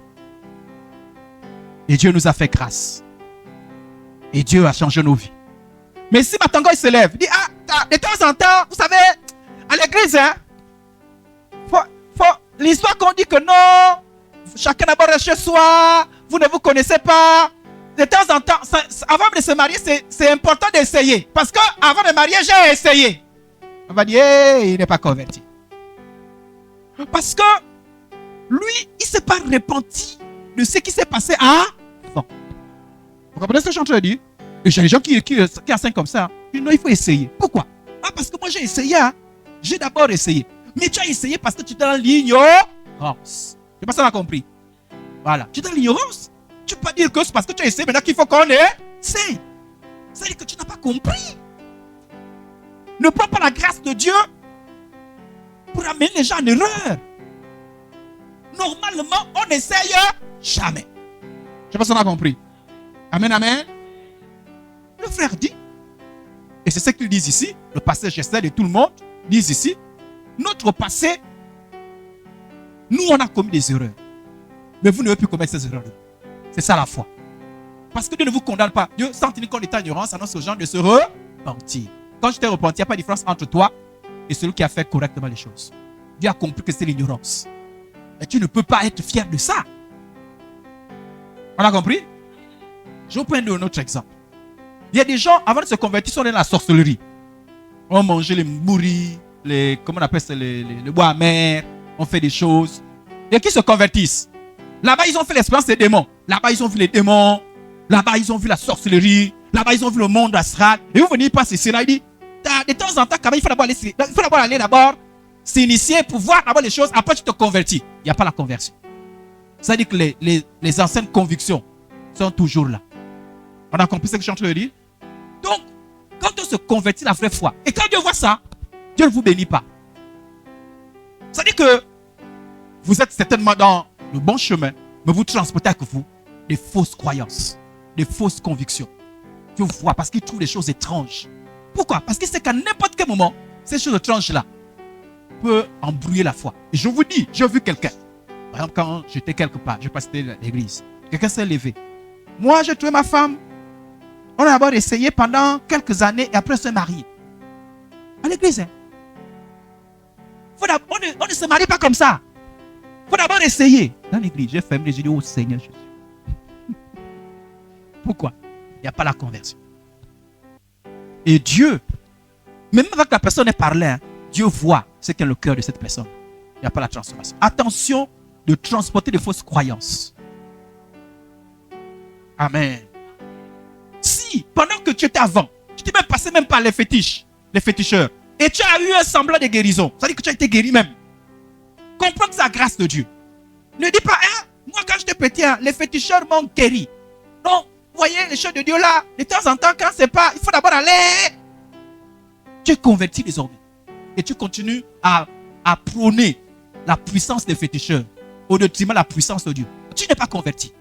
Et Dieu nous a fait grâce. Et Dieu a changé nos vies. Mais si Matango il se lève, il dit, de temps en temps, vous savez, à l'église, hein, l'histoire qu'on dit que non, chacun d'abord reste chez soi, vous ne vous connaissez pas. De temps en temps, avant de se marier, c'est important d'essayer. Parce que avant de marier, j'ai essayé. On va dire, hey, il n'est pas converti. Parce que lui, il ne s'est pas repenti de ce qui s'est passé avant. Vous comprenez ce que je suis en train de dire? Et j'ai des gens qui enseignent comme ça. Ils disent non, il faut essayer. Pourquoi? Ah, parce que moi j'ai essayé. Hein. J'ai d'abord essayé. Mais tu as essayé parce que tu es dans l'ignorance. Je ne sais pas si on a compris. Voilà. Tu es dans l'ignorance. Tu ne peux pas dire que c'est parce que tu as essayé maintenant qu'il faut qu'on essaye. Ça veut dire que tu n'as pas compris. Ne prends pas la grâce de Dieu pour amener les gens en erreur. Normalement, on n'essaye jamais. Je ne sais pas si on a compris. Amen, amen. Le frère dit, et c'est ce qu'ils disent ici, le passé j'essaie de tout le monde, disent ici, notre passé, nous on a commis des erreurs. Mais vous ne devez plus commettre ces erreurs-là. C'est ça la foi. Parce que Dieu ne vous condamne pas. Dieu, sans tenir compte de ta ignorance, annonce aux gens de se repentir. Quand je t'ai repenti, il n'y a pas de différence entre toi et celui qui a fait correctement les choses. Dieu a compris que c'est l'ignorance. Et tu ne peux pas être fier de ça. On a compris? Je vais vous prendre un autre exemple. Il y a des gens, avant de se convertir, sont dans la sorcellerie. On mangeait les mouris, comment on appelle ça, le bois amer, on fait des choses. Et qui se convertissent? Là-bas, ils ont fait l'expérience des démons. Là-bas, ils ont vu les démons. Là-bas, ils ont vu la sorcellerie. Là-bas, ils ont vu le monde astral. Et vous venez passer ici, là, il dit, de temps en temps, quand même, il faut d'abord aller s'initier pour voir d'abord les choses. Après, tu te convertis. Il n'y a pas la conversion. Ça veut dire que les anciennes convictions sont toujours là. On a compris ce que je suis en train de dire? Donc, quand on se convertit la vraie foi, et quand Dieu voit ça, Dieu ne vous bénit pas. Ça veut dire que vous êtes certainement dans le bon chemin, mais vous transportez avec vous des fausses croyances, des fausses convictions. Dieu voit parce qu'il trouve des choses étranges. Pourquoi? Parce qu'il sait qu'à n'importe quel moment, ces choses étranges-là peuvent embrouiller la foi. Et je vous dis, j'ai vu quelqu'un. Par exemple, quand j'étais quelque part, je passais à l'église, quelqu'un s'est levé. Moi, j'ai trouvé ma femme. On a d'abord essayé pendant quelques années et après se marier. À l'église. Hein? On ne se marie pas comme ça. Il faut d'abord essayer. Dans l'église, j'ai fermé les yeux, oh Seigneur Jésus. Pourquoi? Il n'y a pas la conversion. Et Dieu, même avec la personne est parlée, hein, Dieu voit ce qu'est le cœur de cette personne. Il n'y a pas la transformation. Attention de transporter de fausses croyances. Amen. Si, pendant que tu étais avant, tu t'es même passé même par les féticheurs, et tu as eu un semblant de guérison, ça veut dire que tu as été guéri même. Comprends que c'est la grâce de Dieu. Ne dis pas, hein, moi quand j'étais petit, hein, les féticheurs m'ont guéri. Non, vous voyez les choses de Dieu là, de temps en temps, quand c'est pas, il faut d'abord aller. Tu es converti désormais. Et tu continues à prôner la puissance des féticheurs au détriment de la puissance de Dieu. Tu n'es pas converti.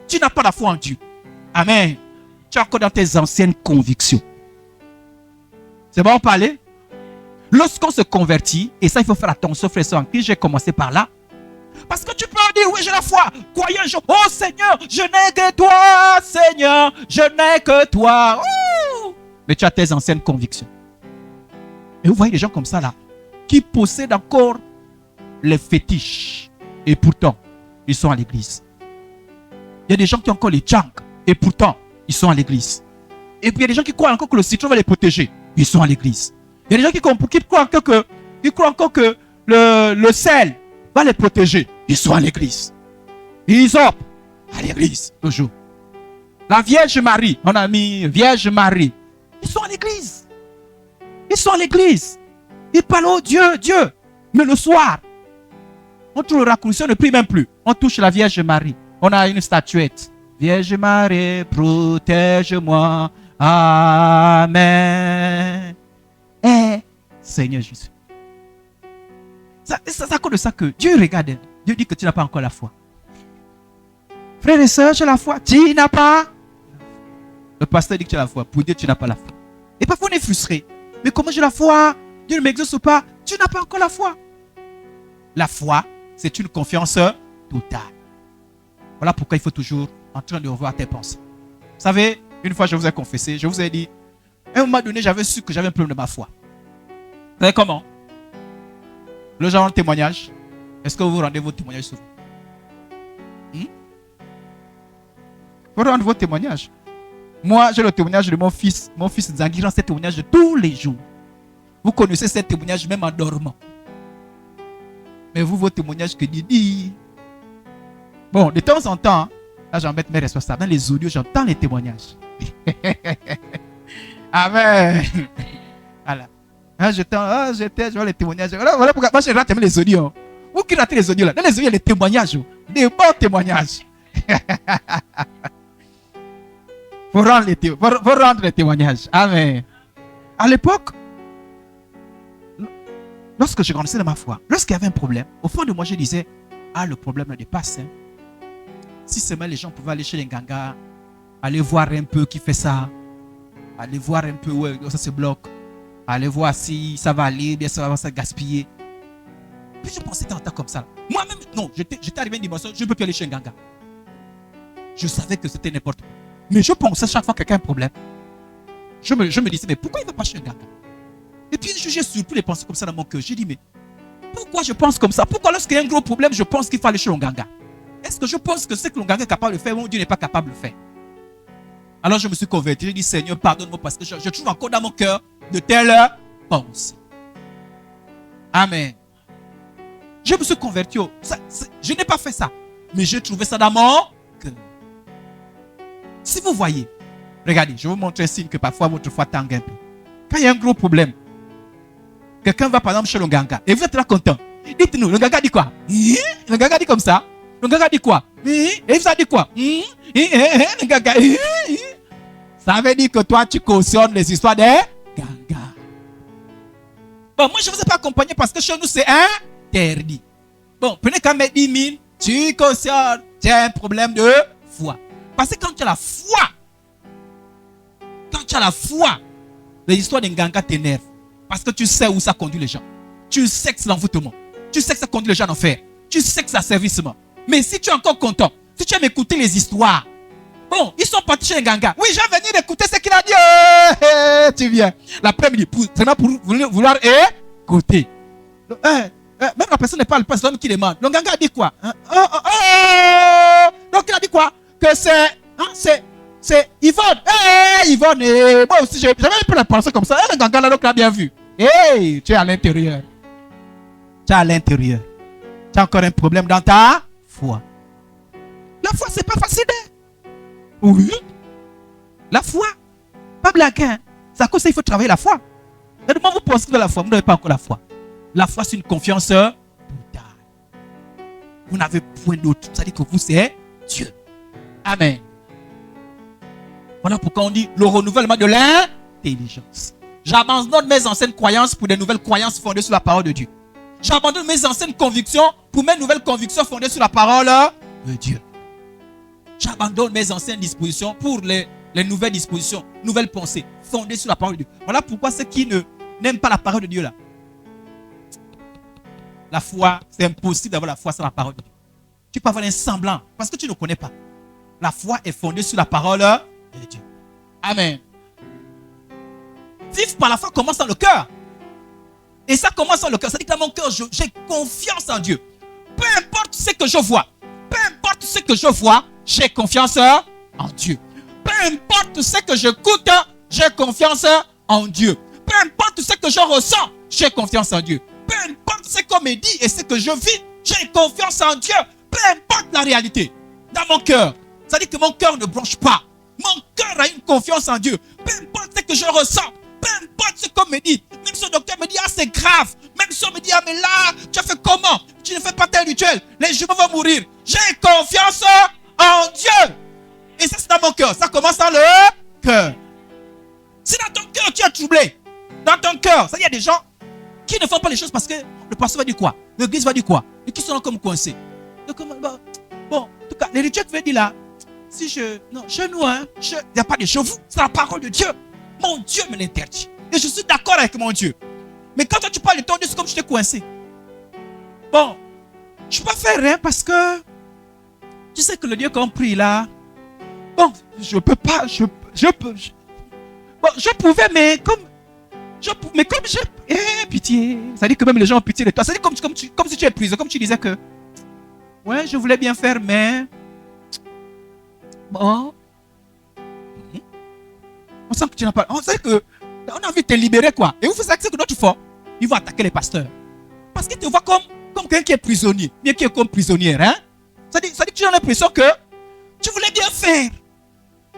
Tu n'as pas la foi en Dieu. Amen. Tu es encore dans tes anciennes convictions. C'est bon parler? Lorsqu'on se convertit, et ça il faut faire attention, frère et soeur, que j'ai commencé par là. Parce que tu peux dire, oui j'ai la foi, croyez un jour, oh Seigneur, je n'ai que toi, Seigneur, je n'ai que toi. Ouh! Mais tu as tes anciennes convictions. Et vous voyez des gens comme ça là, qui possèdent encore les fétiches. Et pourtant, ils sont à l'église. Il y a des gens qui ont encore les janks. Et pourtant, ils sont à l'église. Et puis il y a des gens qui croient encore que le citron va les protéger. Ils sont à l'église. Il y a des gens qui croient encore que le sel va les protéger. Ils sont à l'église. Ils sont à l'église, toujours. La Vierge Marie, mon ami, Vierge Marie. Ils sont à l'église. Ils sont à l'église. Ils parlent au Dieu. Mais le soir, on trouve le raccourci, on ne prie même plus. On touche la Vierge Marie. On a une statuette. Vierge Marie, protège-moi. Amen. Seigneur Jésus. C'est à cause de ça que Dieu regarde. Dieu dit que tu n'as pas encore la foi. Frères et sœurs, tu as la foi. Tu n'as pas. Le pasteur dit que tu as la foi. Pour Dieu, tu n'as pas la foi. Et parfois, on est frustré. Mais comment j'ai la foi? Dieu ne m'exauce pas. Tu n'as pas encore la foi. La foi, c'est une confiance totale. Voilà pourquoi il faut toujours en train de revoir tes pensées. Vous savez, une fois je vous ai confessé, je vous ai dit, à un moment donné, j'avais su que j'avais un problème de ma foi. Vous savez comment? Le genre de témoignage. Est-ce que vous rendez vos témoignages souvent? Vous rendez vos témoignages. Moi, j'ai le témoignage de mon fils. Mon fils Zangui rend ses témoignages de tous les jours. Vous connaissez ces témoignages même en dormant. Mais vous, vos témoignages que Didi. Bon, de temps en temps, là j'embête mes responsables. Dans les audios, j'entends les témoignages. Amen. Voilà. Je vois les témoignages. Voilà pourquoi moi je rate les audios. Vous qui ratez les audios là. Dans les audios, il y a les témoignages. Des bons témoignages. Faut rendre les témoignages. Amen. À l'époque, lorsque je grandissais dans ma foi, lorsqu'il y avait un problème, au fond de moi, je disais, le problème me dépasse. Hein. Si seulement les gens pouvaient aller chez les gangas, aller voir un peu qui fait ça, aller voir un peu où ça se bloque, aller voir si ça va aller, bien ça va se gaspiller. Puis je pensais tant comme ça. Moi-même, non, j'étais arrivé à une dimension, je ne peux plus aller chez un ganga. Je savais que c'était n'importe quoi. Mais je pensais chaque fois que quelqu'un a un problème. Je me disais, mais pourquoi il ne va pas chez un ganga? Et puis j'ai surtout les pensées comme ça dans mon cœur. J'ai dit, mais pourquoi je pense comme ça? Pourquoi lorsqu'il y a un gros problème, je pense qu'il faut aller chez un ganga? Est-ce que je pense que ce que l'Onganga est capable de faire, mon Dieu n'est pas capable de faire? Alors je me suis converti. J'ai dit, Seigneur, pardonne-moi parce que je trouve encore dans mon cœur de telles pensées. Amen. Je me suis converti. Je n'ai pas fait ça. Mais j'ai trouvé ça dans mon cœur. Si vous voyez, regardez, je vais vous montrer un signe que parfois votre foi tangue un peu. Quand il y a un gros problème, quelqu'un va par exemple chez l'Onganga et vous êtes là content. Dites-nous, l'Onganga dit quoi? L'Onganga dit comme ça. L'Onganga dit quoi? Et il vous a dit quoi? Ça veut dire que toi tu cautionnes les histoires des gangas. Bon, moi je ne vous ai pas accompagné parce que chez nous c'est interdit. Bon, prenez quand même 10 000, tu cautionnes, tu as un problème de foi. Parce que quand tu as la foi, les histoires des gangas t'énervent. Parce que tu sais où ça conduit les gens. Tu sais que c'est l'envoûtement. Tu sais que ça conduit les gens en enfer. Tu sais que c'est l'asservissement. Mais si tu es encore content, si tu aimes écouter les histoires, bon, ils sont partis chez les gangas. Oui, je vais venir écouter ce qu'il a dit. Tu viens l'après-midi, seulement pour vouloir écouter. Même la personne n'est pas le pasteur qui demande. Le ganga a dit quoi? Donc il a dit quoi? Que c'est Yvonne. Yvonne, moi aussi, j'avais un peu la pensée comme ça. Le ganga là, donc l'a bien vu. Tu es à l'intérieur. Tu es à l'intérieur. Tu as encore un problème dans ta foi. La foi, c'est pas facile. Oui. La foi. Pas blague. C'est à cause ça il faut travailler la foi. Moi, vous pensez que la foi, vous n'avez pas encore la foi. La foi, c'est une confiance brutale. Vous n'avez point d'autre. Ça dit que vous, c'est Dieu. Amen. Voilà pourquoi on dit le renouvellement de l'intelligence. J'abandonne mes anciennes croyances pour des nouvelles croyances fondées sur la parole de Dieu. J'abandonne mes anciennes convictions pour mes nouvelles convictions fondées sur la parole de Dieu. J'abandonne mes anciennes dispositions pour les nouvelles dispositions, nouvelles pensées fondées sur la parole de Dieu. Voilà pourquoi ceux qui n'aiment pas la parole de Dieu là. La foi, c'est impossible d'avoir la foi sans la parole de Dieu. Tu peux avoir un semblant parce que tu ne connais pas. La foi est fondée sur la parole de Dieu. Amen. Vivre par la foi commence dans le cœur. Et ça commence dans le cœur. Ça dit que dans mon cœur, j'ai confiance en Dieu. Peu importe ce que je vois. Peu importe ce que je vois, j'ai confiance en Dieu. Peu importe ce que j'écoute, j'ai confiance en Dieu. Peu importe ce que je ressens, j'ai confiance en Dieu. Peu importe ce qu'on me dit et ce que je vis, j'ai confiance en Dieu. Peu importe la réalité. Dans mon cœur. Ça dit que mon cœur ne bronche pas. Mon cœur a une confiance en Dieu. Peu importe ce que je ressens. Peu importe ce qu'on me dit. Même si le docteur me dit, c'est grave. Même si on me dit, mais là, tu as fait comment? Tu ne fais pas tel rituel. Les jumeaux vont mourir. J'ai confiance en Dieu. Et ça, c'est dans mon cœur. Ça commence dans le cœur. Si dans ton cœur, tu es troublé. Dans ton cœur, ça, il y a des gens qui ne font pas les choses parce que le pasteur va dire quoi? L'église va dire quoi? Et qui sont là comme coincés. Donc, bon, en tout cas, les rituels que je dis là, si non, chez nous, il n'y a pas de chevaux. C'est la parole de Dieu. Mon Dieu me l'interdit. Et je suis d'accord avec mon Dieu. Mais quand toi tu parles de ton Dieu, c'est comme si je t'ai coincé. Bon, je ne peux pas faire rien parce que tu sais que le Dieu qu'on prie là, bon, je peux pas, bon, je pouvais, mais comme j'ai pitié. Ça dit que même les gens ont pitié de toi. Ça dit comme si tu es prise, comme tu disais que, ouais, je voulais bien faire, mais bon, on sent que tu n'as pas. On sait que On a envie de te libérer, quoi. Et vous faites ça, c'est que d'autres font. Ils vont attaquer les pasteurs. Parce qu'ils te voient comme quelqu'un qui est prisonnier. Bien qui est comme prisonnière. Hein? Ça dit que tu as l'impression que tu voulais bien faire.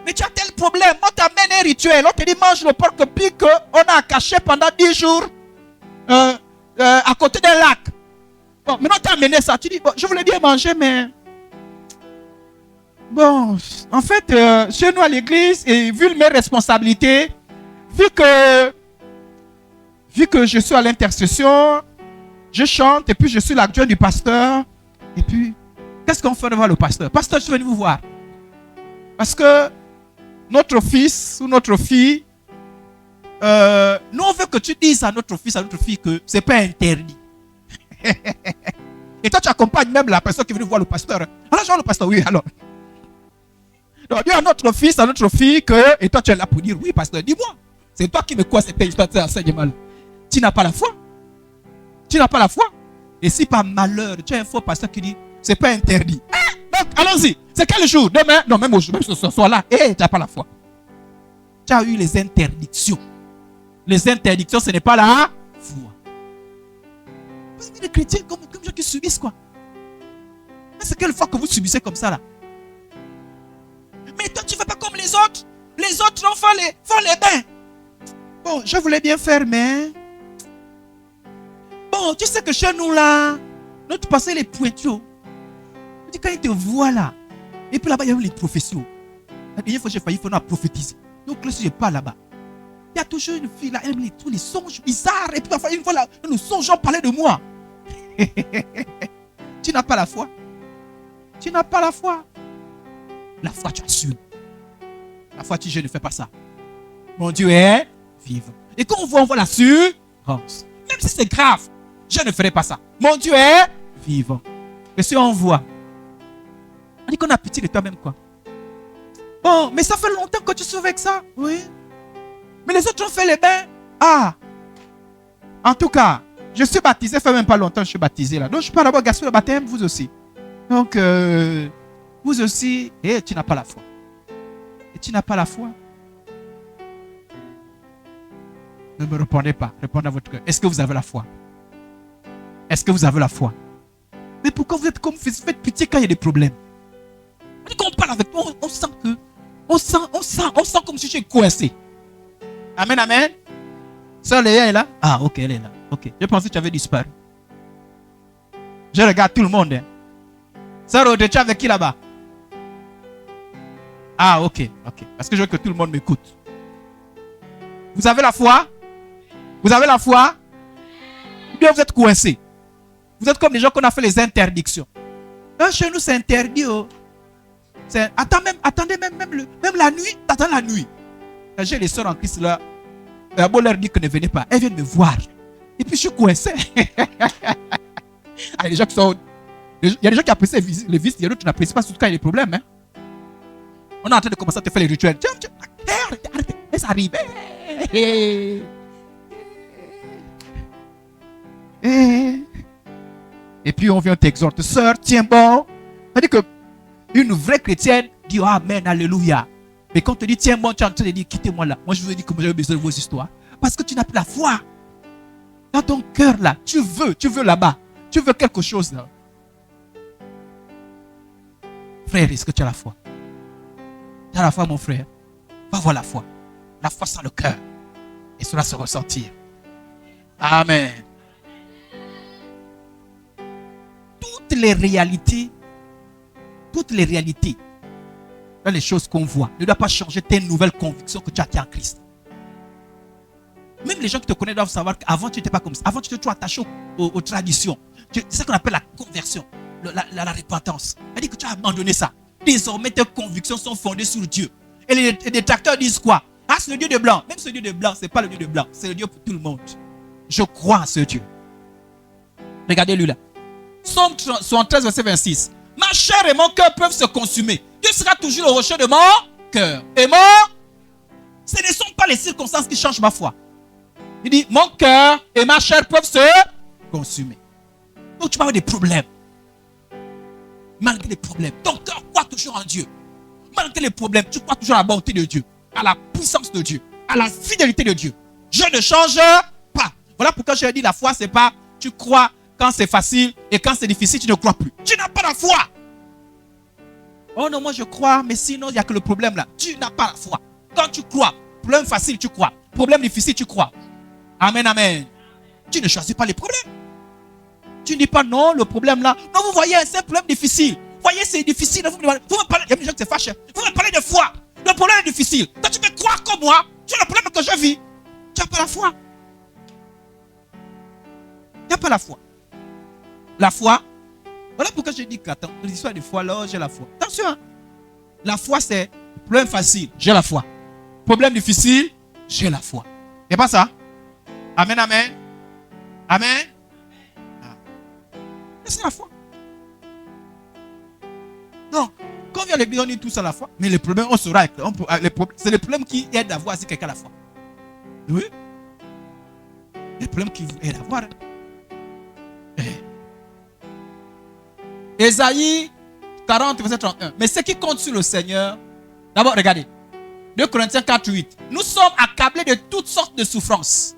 Mais tu as tel problème. On t'amène un rituel. On te dit mange le porc épi qu'on a caché pendant 10 jours à côté d'un lac. Bon, maintenant tu as amené ça. Tu dis, bon, je voulais bien manger, mais... Bon, en fait, chez nous à l'église, et vu mes responsabilités, vu que je suis à l'intercession, je chante, et puis je suis l'adjoint du pasteur, et puis, qu'est-ce qu'on fait devant le pasteur? Pasteur, je suis venu vous voir. Parce que notre fils ou notre fille, nous on veut que tu dises à notre fils, à notre fille que ce n'est pas interdit. Et toi tu accompagnes même la personne qui est venue voir le pasteur. Alors je vois le pasteur, oui, alors. Donc dis à notre fils, à notre fille que, et toi tu es là pour dire, oui pasteur, dis-moi. C'est toi qui me quoi cette histoire d'enseignement. Tu n'as pas la foi. Tu n'as pas la foi. Et si par malheur, tu as un faux pasteur qui dit, c'est pas interdit. Donc allons-y. C'est quel jour? Demain? Non, même aujourd'hui, même ce soir-là. Tu n'as pas la foi. Tu as eu les interdictions. Les interdictions, ce n'est pas la foi. Vous avez des chrétiens comme gens qui subissent quoi? C'est quelle foi que vous subissez comme ça là? Mais toi, tu ne fais pas comme les autres. Les autres font les bains. Bon, je voulais bien faire, mais... Bon, tu sais que chez nous, là, notre pasteur est pointu. Quand il te voit là, et puis là-bas, il y a les professions. La dernière fois, j'ai failli prophétiser. Donc là, si je pas là-bas, il y a toujours une fille là, elle aime tous les songes bizarres. Et puis parfois, une fois là, nous songeons parler de moi. Tu n'as pas la foi. Tu n'as pas la foi. La foi, tu assumes. La foi, je ne fais pas ça. Mon Dieu est vivant. Et quand on voit l'assurance. Même si c'est grave, je ne ferai pas ça. Mon Dieu est vivant. Et si on voit, on dit qu'on a pitié de toi-même, quoi. Bon, mais ça fait longtemps que tu souffres avec ça. Oui. Mais les autres ont fait les bains. Ah. En tout cas, je suis baptisé, ça fait même pas longtemps que je suis baptisé là. Donc je peux d'abord gaspiller le baptême, vous aussi. Donc, vous aussi, et tu n'as pas la foi. Et tu n'as pas la foi. Ne me répondez pas. Répondez à votre cœur. Est-ce que vous avez la foi? Est-ce que vous avez la foi? Mais pourquoi vous êtes comme vous faites pitié quand il y a des problèmes? Quand on parle avec toi, on sent que on sent comme si tu es coincé. Amen, amen. Sœur Léa est là? Ah, ok, elle est là. Ok. Je pensais que tu avais disparu. Je regarde tout le monde. Hein. Sœur Audrey, tu es avec qui là-bas? Ah, ok, ok. Parce que je veux que tout le monde m'écoute. Vous avez la foi? Vous avez la foi? Ou bien vous êtes coincé? Vous êtes comme les gens qu'on a fait les interdictions. Chez nous, c'est interdit. Oh. Attendez même la nuit. T'attends la nuit. J'ai les soeurs en Christ là. Elle a beau leur dire que ne venez pas. Elles viennent me voir. Et puis je suis coincé. Ah, il y a des gens qui sont... Il y a des gens qui apprécient les vices. Il y a d'autres qui n'apprécient pas, surtout quand il y a des problèmes. Hein. On est en train de commencer à te faire les rituels. Arrêtez. Et ça arrive. Et puis on vient t'exhorter. Sœur, tiens bon. C'est-à-dire que une vraie chrétienne dit oh, amen, alléluia. Mais quand on te dit tiens bon, tu es en train de dire quittez-moi là. Moi je veux dire que j'ai besoin de vos histoires. Parce que tu n'as plus la foi. Dans ton cœur là, tu veux là-bas. Tu veux quelque chose là. Frère, est-ce que tu as la foi? Tu as la foi mon frère? Va voir la foi. La foi sans le cœur. Et cela se ressentir. Amen. Toutes les réalités dans les choses qu'on voit ne doivent pas changer tes nouvelles convictions que tu as en Christ. Même les gens qui te connaissent doivent savoir qu'avant tu n'étais pas comme ça. Avant tu étais trop attaché aux traditions. C'est ça qu'on appelle la conversion, la repentance. C'est-à-dire que tu as abandonné ça. Désormais tes convictions sont fondées sur Dieu. Et les détracteurs disent quoi? Ah, c'est le Dieu de blanc. Même ce Dieu de blanc, ce n'est pas le Dieu de blanc. C'est le Dieu pour tout le monde. Je crois en ce Dieu. Regardez-lui là. Psaume 73, verset 26. Ma chair et mon cœur peuvent se consumer. Dieu sera toujours au rocher de mon cœur. Et ce ne sont pas les circonstances qui changent ma foi. Il dit, mon cœur et ma chair peuvent se consumer. Donc tu vas avoir des problèmes. Malgré les problèmes, ton cœur croit toujours en Dieu. Malgré les problèmes, tu crois toujours à la bonté de Dieu, à la puissance de Dieu, à la fidélité de Dieu. Je ne change pas. Voilà pourquoi je dis la foi, c'est pas tu crois quand c'est facile et quand c'est difficile, tu ne crois plus. Tu n'as pas la foi. Oh non, moi je crois, mais sinon il n'y a que le problème là. Tu n'as pas la foi. Quand tu crois, problème facile, tu crois. Problème difficile, tu crois. Amen, amen. Tu ne choisis pas les problèmes. Tu ne dis pas non, le problème là. Non, vous voyez, c'est un problème difficile. Vous voyez, c'est difficile. Vous me parlez, il y a des gens qui se fâchent. Vous me parlez de foi. Le problème est difficile. Toi, tu peux croire comme moi sur le problème que je vis. Tu n'as pas la foi. Tu n'as pas la foi. La foi. Voilà pourquoi je dis que l'histoire de foi, là, j'ai la foi. Attention. Hein. La foi, c'est problème facile. J'ai la foi. Problème difficile, j'ai la foi. C'est pas ça? Amen, amen. Amen. Ah. C'est la foi. Donc, quand on vient à l'église, on dit tous à la foi. Mais les problèmes, on saura. C'est les problèmes qui aident à voir si quelqu'un a la foi. Oui. Les problèmes qui vous aident à voir. Ésaïe 40, verset 31. Mais ce qui compte sur le Seigneur, d'abord, regardez. 2 Corinthiens 4, 8. Nous sommes accablés de toutes sortes de souffrances.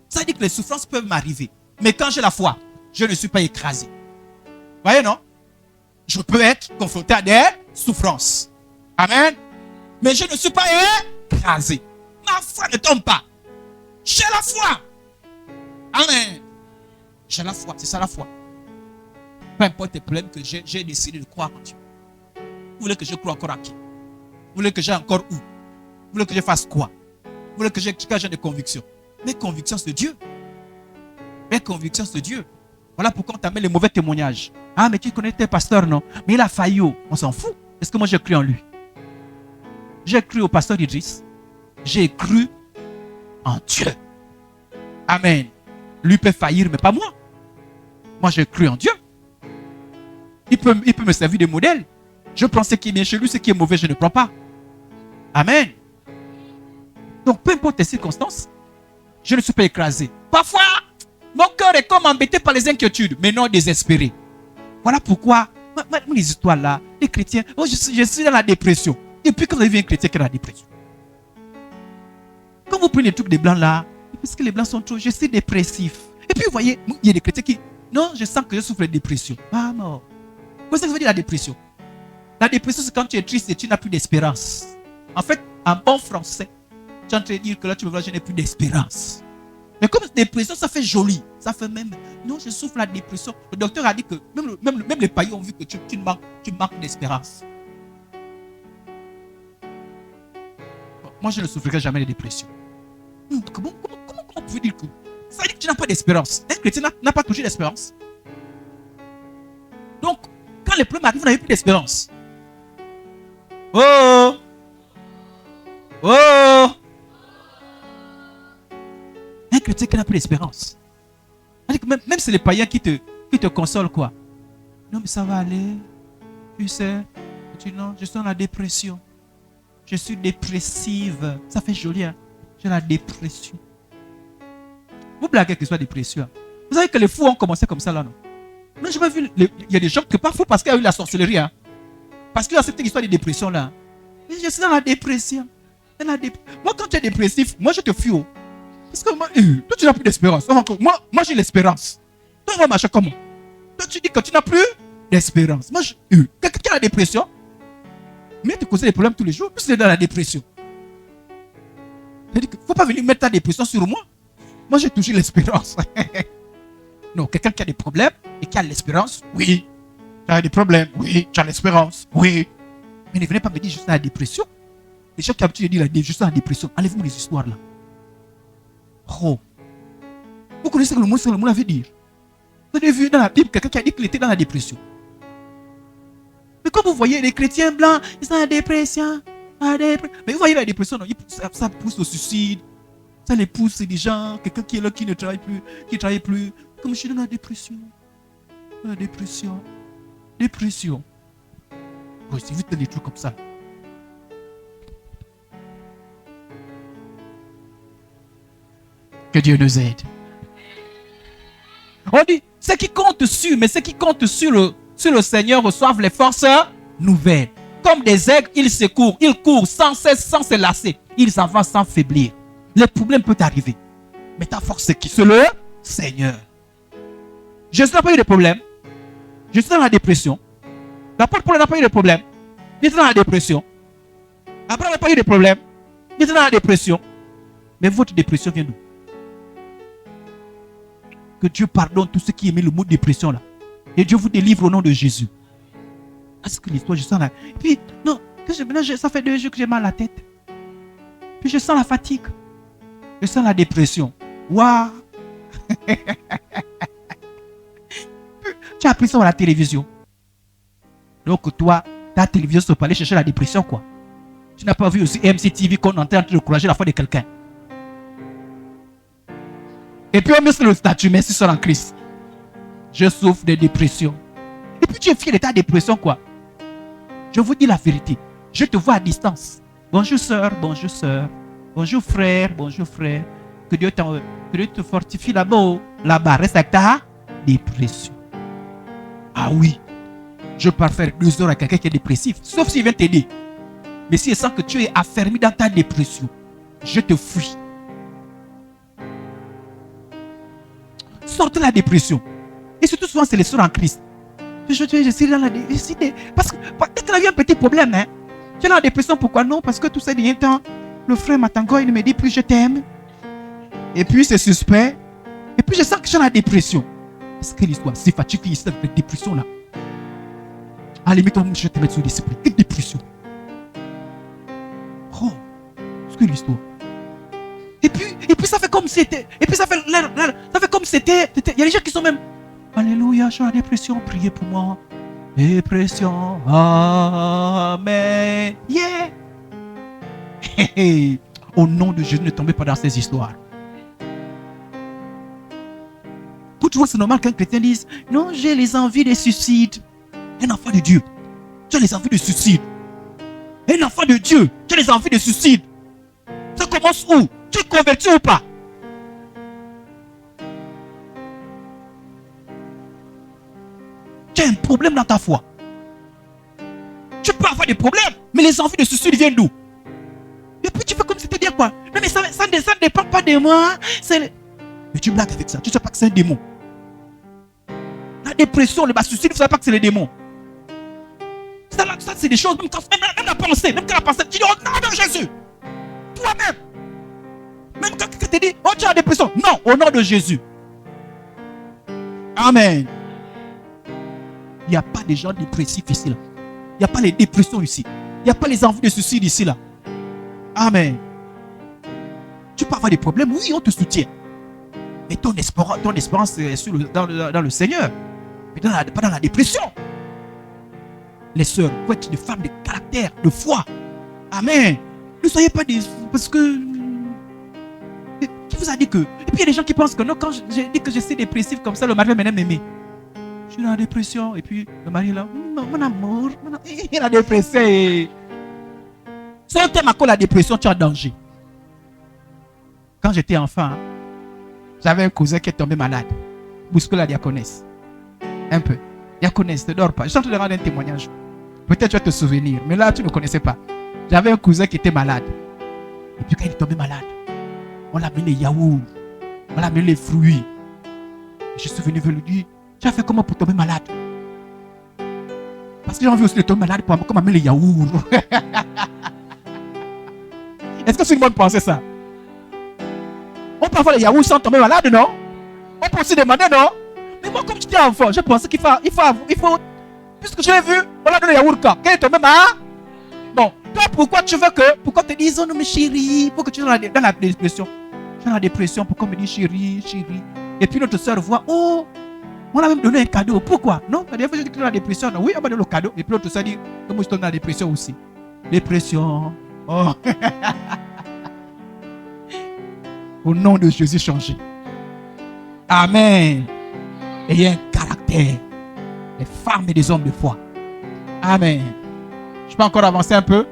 Ça veut dire que les souffrances peuvent m'arriver. Mais quand j'ai la foi, je ne suis pas écrasé. Vous voyez, non? Je peux être confronté à des souffrances. Amen. Mais je ne suis pas écrasé. Ma foi ne tombe pas. J'ai la foi. Amen. J'ai la foi. C'est ça la foi. Peu importe les problèmes que j'ai décidé de croire en Dieu. Vous voulez que je croie encore à qui? Vous voulez que j'aille encore où? Vous voulez que je fasse quoi? Vous voulez que j'ai des convictions? Mes convictions, c'est Dieu. Mes convictions, c'est Dieu. Voilà pourquoi on t'amène les mauvais témoignages. Ah, mais tu connais tes pasteurs, non? Mais il a failli. On s'en fout. Est-ce que moi j'ai cru en lui? J'ai cru au pasteur Idriss. J'ai cru en Dieu. Amen. Lui peut faillir, mais pas moi. Moi, j'ai cru en Dieu. Il peut me servir de modèle. Je prends ce qui est bien chez lui, ce qui est mauvais, je ne prends pas. Amen. Donc, peu importe les circonstances, je ne suis pas écrasé. Parfois, mon cœur est comme embêté par les inquiétudes, mais non désespéré. Voilà pourquoi, les histoires là, les chrétiens, oh, je suis dans la dépression. Depuis que vous avez vu un chrétien qui est dans la dépression. Quand vous prenez les trucs des blancs là, parce que les blancs sont trop, je suis dépressif. Et puis vous voyez, il y a des chrétiens qui, non, je sens que je souffre de dépression. Ah non. Qu'est-ce que ça veut dire la dépression? La dépression, c'est quand tu es triste et tu n'as plus d'espérance. En fait, en bon français, tu es en train de dire que là, tu me vois, je n'ai plus d'espérance. Mais comme dépression, ça fait joli. Ça fait même, non, je souffre de la dépression. Le docteur a dit que même les païens ont vu que tu manques d'espérance. Bon, moi, je ne souffrirai jamais de dépression. Comment vous pouvez dire que ça veut dire que tu n'as pas d'espérance? Un chrétien n'a pas toujours d'espérance. Donc, quand les problèmes arrivent, vous n'avez plus d'espérance. Oh! Oh! Un chrétien qui n'a plus d'espérance. Même c'est les païens qui te consolent, quoi. Non, mais ça va aller. Tu sais, tu dis non, je suis dans la dépression. Je suis dépressive. Ça fait joli, hein? J'ai la dépression. Vous blaguez que ce soit dépression. Vous savez que les fous ont commencé comme ça, là, non? Non, j'ai pas vu. Il y a des gens qui ne sont pas fous parce qu'il y a eu la sorcellerie, hein? Parce qu'il y a cette histoire de dépression, là. Mais je suis dans la dépression. Moi, quand tu es dépressif, moi, je te fuis. Parce que moi, toi, tu n'as plus d'espérance. Moi, j'ai l'espérance. Toi, on va marcher comment? Toi, tu dis que tu n'as plus d'espérance. Moi, quelqu'un qui a la dépression, mais te causer des problèmes tous les jours, plus tu es dans la dépression. Il ne faut pas venir mettre ta dépression sur moi. Moi, j'ai toujours l'espérance. Non, quelqu'un qui a des problèmes et qui a l'espérance, oui. Tu as des problèmes, oui. Tu as l'espérance, oui. Mais ne venez pas me dire, je suis dans la dépression. Les gens qui ont l'habitude de dire, je suis dans la dépression. Enlève-moi les histoires là. Oh. Vous connaissez le mot que le mot avait dit. Vous avez vu dans la Bible quelqu'un qui a dit qu'il était dans la dépression. Mais comme vous voyez, les chrétiens blancs, ils sont dans la dépression. Mais vous voyez la dépression, non, ça pousse au suicide. Ça les pousse, c'est des gens, quelqu'un qui est là, qui ne travaille plus, qui ne travaille plus. Comme je suis dans la dépression. La dépression. Dépression. Oh, c'est vite des trucs comme ça. Que Dieu nous aide. On dit, ceux qui comptent sur, mais ceux qui comptent sur le Seigneur reçoivent les forces nouvelles. Comme des aigles, ils se courent, ils courent sans cesse, sans se lasser. Ils avancent sans faiblir. Les problèmes peuvent arriver. Mais ta force, c'est qui? C'est le Seigneur. Jésus n'a pas eu de problème. Jésus est dans la dépression. L'apôtre Paul n'a pas eu de problème. Il était dans la dépression. Abraham n'a pas eu de problème. Il était dans la dépression. Mais votre dépression vient d'où? Que Dieu pardonne tous ceux qui aimaient le mot dépression là. Et Dieu vous délivre au nom de Jésus. Est-ce que l'histoire, je sens là. Et puis, non, ça fait 2 jours que j'ai mal à la tête. Puis je sens la fatigue. Je sens la dépression. Waouh! Tu as appris ça à la télévision. Donc toi, ta télévision, c'est pour aller chercher la dépression, quoi. Tu n'as pas vu aussi MCTV qu'on est en train de encourager la foi de quelqu'un. Et puis on met sur le statut, merci sur en Christ. Je souffre de dépression. Et puis tu es fier de ta dépression, quoi. Je vous dis la vérité. Je te vois à distance. Bonjour soeur, bonjour soeur. Bonjour frère, bonjour frère. Que Dieu te fortifie là-bas. Là-bas, reste avec ta dépression. Ah oui. Je peux faire 2 heures à quelqu'un qui est dépressif. Sauf s'il vient t'aider. Mais si je sens que tu es affermi dans ta dépression, je te fuis. Sorte de la dépression. Et surtout souvent c'est les sœurs en Christ. Je suis dans la dépression. Parce que dès qu'il y a un petit problème, hein, tu es dans la dépression. Pourquoi? Non, parce que tout ça dernier temps, le frère Matango, il me dit plus je t'aime. Et puis c'est suspect. Et puis je sens que je suis dans la dépression. Est-ce que l'histoire, c'est fatigué ici avec la dépression là? Allez, mets-toi, je vais te mettre sur l'esprit. Quelle dépression? Oh, est-ce que l'histoire? Et puis ça fait comme c'était. Et puis ça fait comme c'était. Il y a des gens qui sont même. Alléluia, je suis en dépression, priez pour moi. Dépression, amen. Yeah. Au nom de Jésus, ne tombez pas dans ces histoires. Tu vois, c'est normal qu'un chrétien dise non, j'ai les envies de suicide. Un enfant de Dieu, tu as les envies de suicide. Un enfant de Dieu, tu as les envies de suicide. Ça commence où? Tu es converti ou pas? Tu as un problème dans ta foi. Tu peux avoir des problèmes, mais les envies de suicide viennent d'où? Et puis tu fais comme si tu dire quoi? Non, mais ça ne dépend pas de moi. Mais tu blagues avec ça. Tu ne sais pas que c'est un démon. La dépression, le suicide, tu ne sais pas que c'est les démons. Ça c'est des choses, même la pensée, tu dis au nom de Jésus. Toi-même. Même quand quelqu'un te dit, oh tu as la dépression. Non, au nom de Jésus. Amen. Il n'y a pas de gens dépressifs ici là. Il n'y a pas les dépressions ici. Il n'y a pas les envies de suicide ici là. Amen. Tu peux avoir des problèmes, oui, on te soutient. Mais ton espérance est dans le Seigneur. Mais pas dans la dépression. Les sœurs, vous êtes des femmes de caractère, de foi. Amen. Ne soyez pas des... Parce que... Qui vous a dit que... Et puis il y a des gens qui pensent que non, quand je dis que je suis dépressif comme ça, le mari va m'aimer. Je suis dans la dépression. Et puis le mari est là, mon amour, il a dépressé. Si on t'aime à cause de la dépression, tu es en danger. Quand j'étais enfant, j'avais un cousin qui est tombé malade. Bouscule la diaconesse. Un peu. Diaconesse, ne dors pas. Je suis en train de rendre un témoignage. Peut-être tu vas te souvenir. Mais là, tu ne connaissais pas. J'avais un cousin qui était malade. Et puis quand il est tombé malade, on l'a amené les yaourts. On l'a amené les fruits. Je suis venu lui dire, tu as fait comment pour tomber malade? Parce que j'ai envie aussi de tomber malade pour amener les yaourts. Est-ce que c'est une bonne pensée ça? On peut avoir les yaourts sans tomber malade, non? On peut aussi demander, non? Mais moi, comme j'étais enfant, je pensais qu'il faut... Puisque je l'ai vu, on l'a donné les yaourts quand il est tombé malade. Bon, toi, pourquoi tu veux que... Pourquoi te disent, oh non, mais chérie, pourquoi tu es dans la dépression? Je suis dans la dépression, pourquoi on me dit chérie, chérie? Et puis notre soeur voit, oh, on a même donné un cadeau. Pourquoi? Non, la dernière fois, je dis que tu es dans la dépression. Non, oui, on m'a donné le cadeau. Et puis notre soeur dit, que moi, je suis dans la dépression aussi. Dépression. Oh. Au nom de Jésus, changez. Amen. Ayez un caractère. Les femmes et les hommes de foi. Amen. Je peux encore avancer un peu?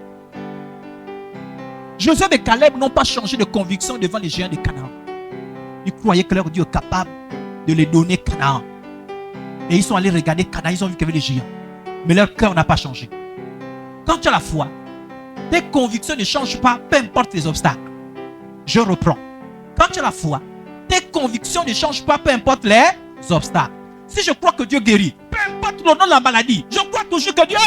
Josué et Caleb n'ont pas changé de conviction devant les géants de Canaan. Ils croyaient que leur Dieu est capable de les donner Canaan. Et ils sont allés regarder Canaan, ils ont vu qu'il y avait des géants. Mais leur cœur n'a pas changé. Quand tu as la foi, tes convictions ne changent pas, peu importe les obstacles. Je reprends. Quand tu as la foi, tes convictions ne changent pas, peu importe les obstacles. Si je crois que Dieu guérit, peu importe le nom de la maladie, je crois toujours que Dieu...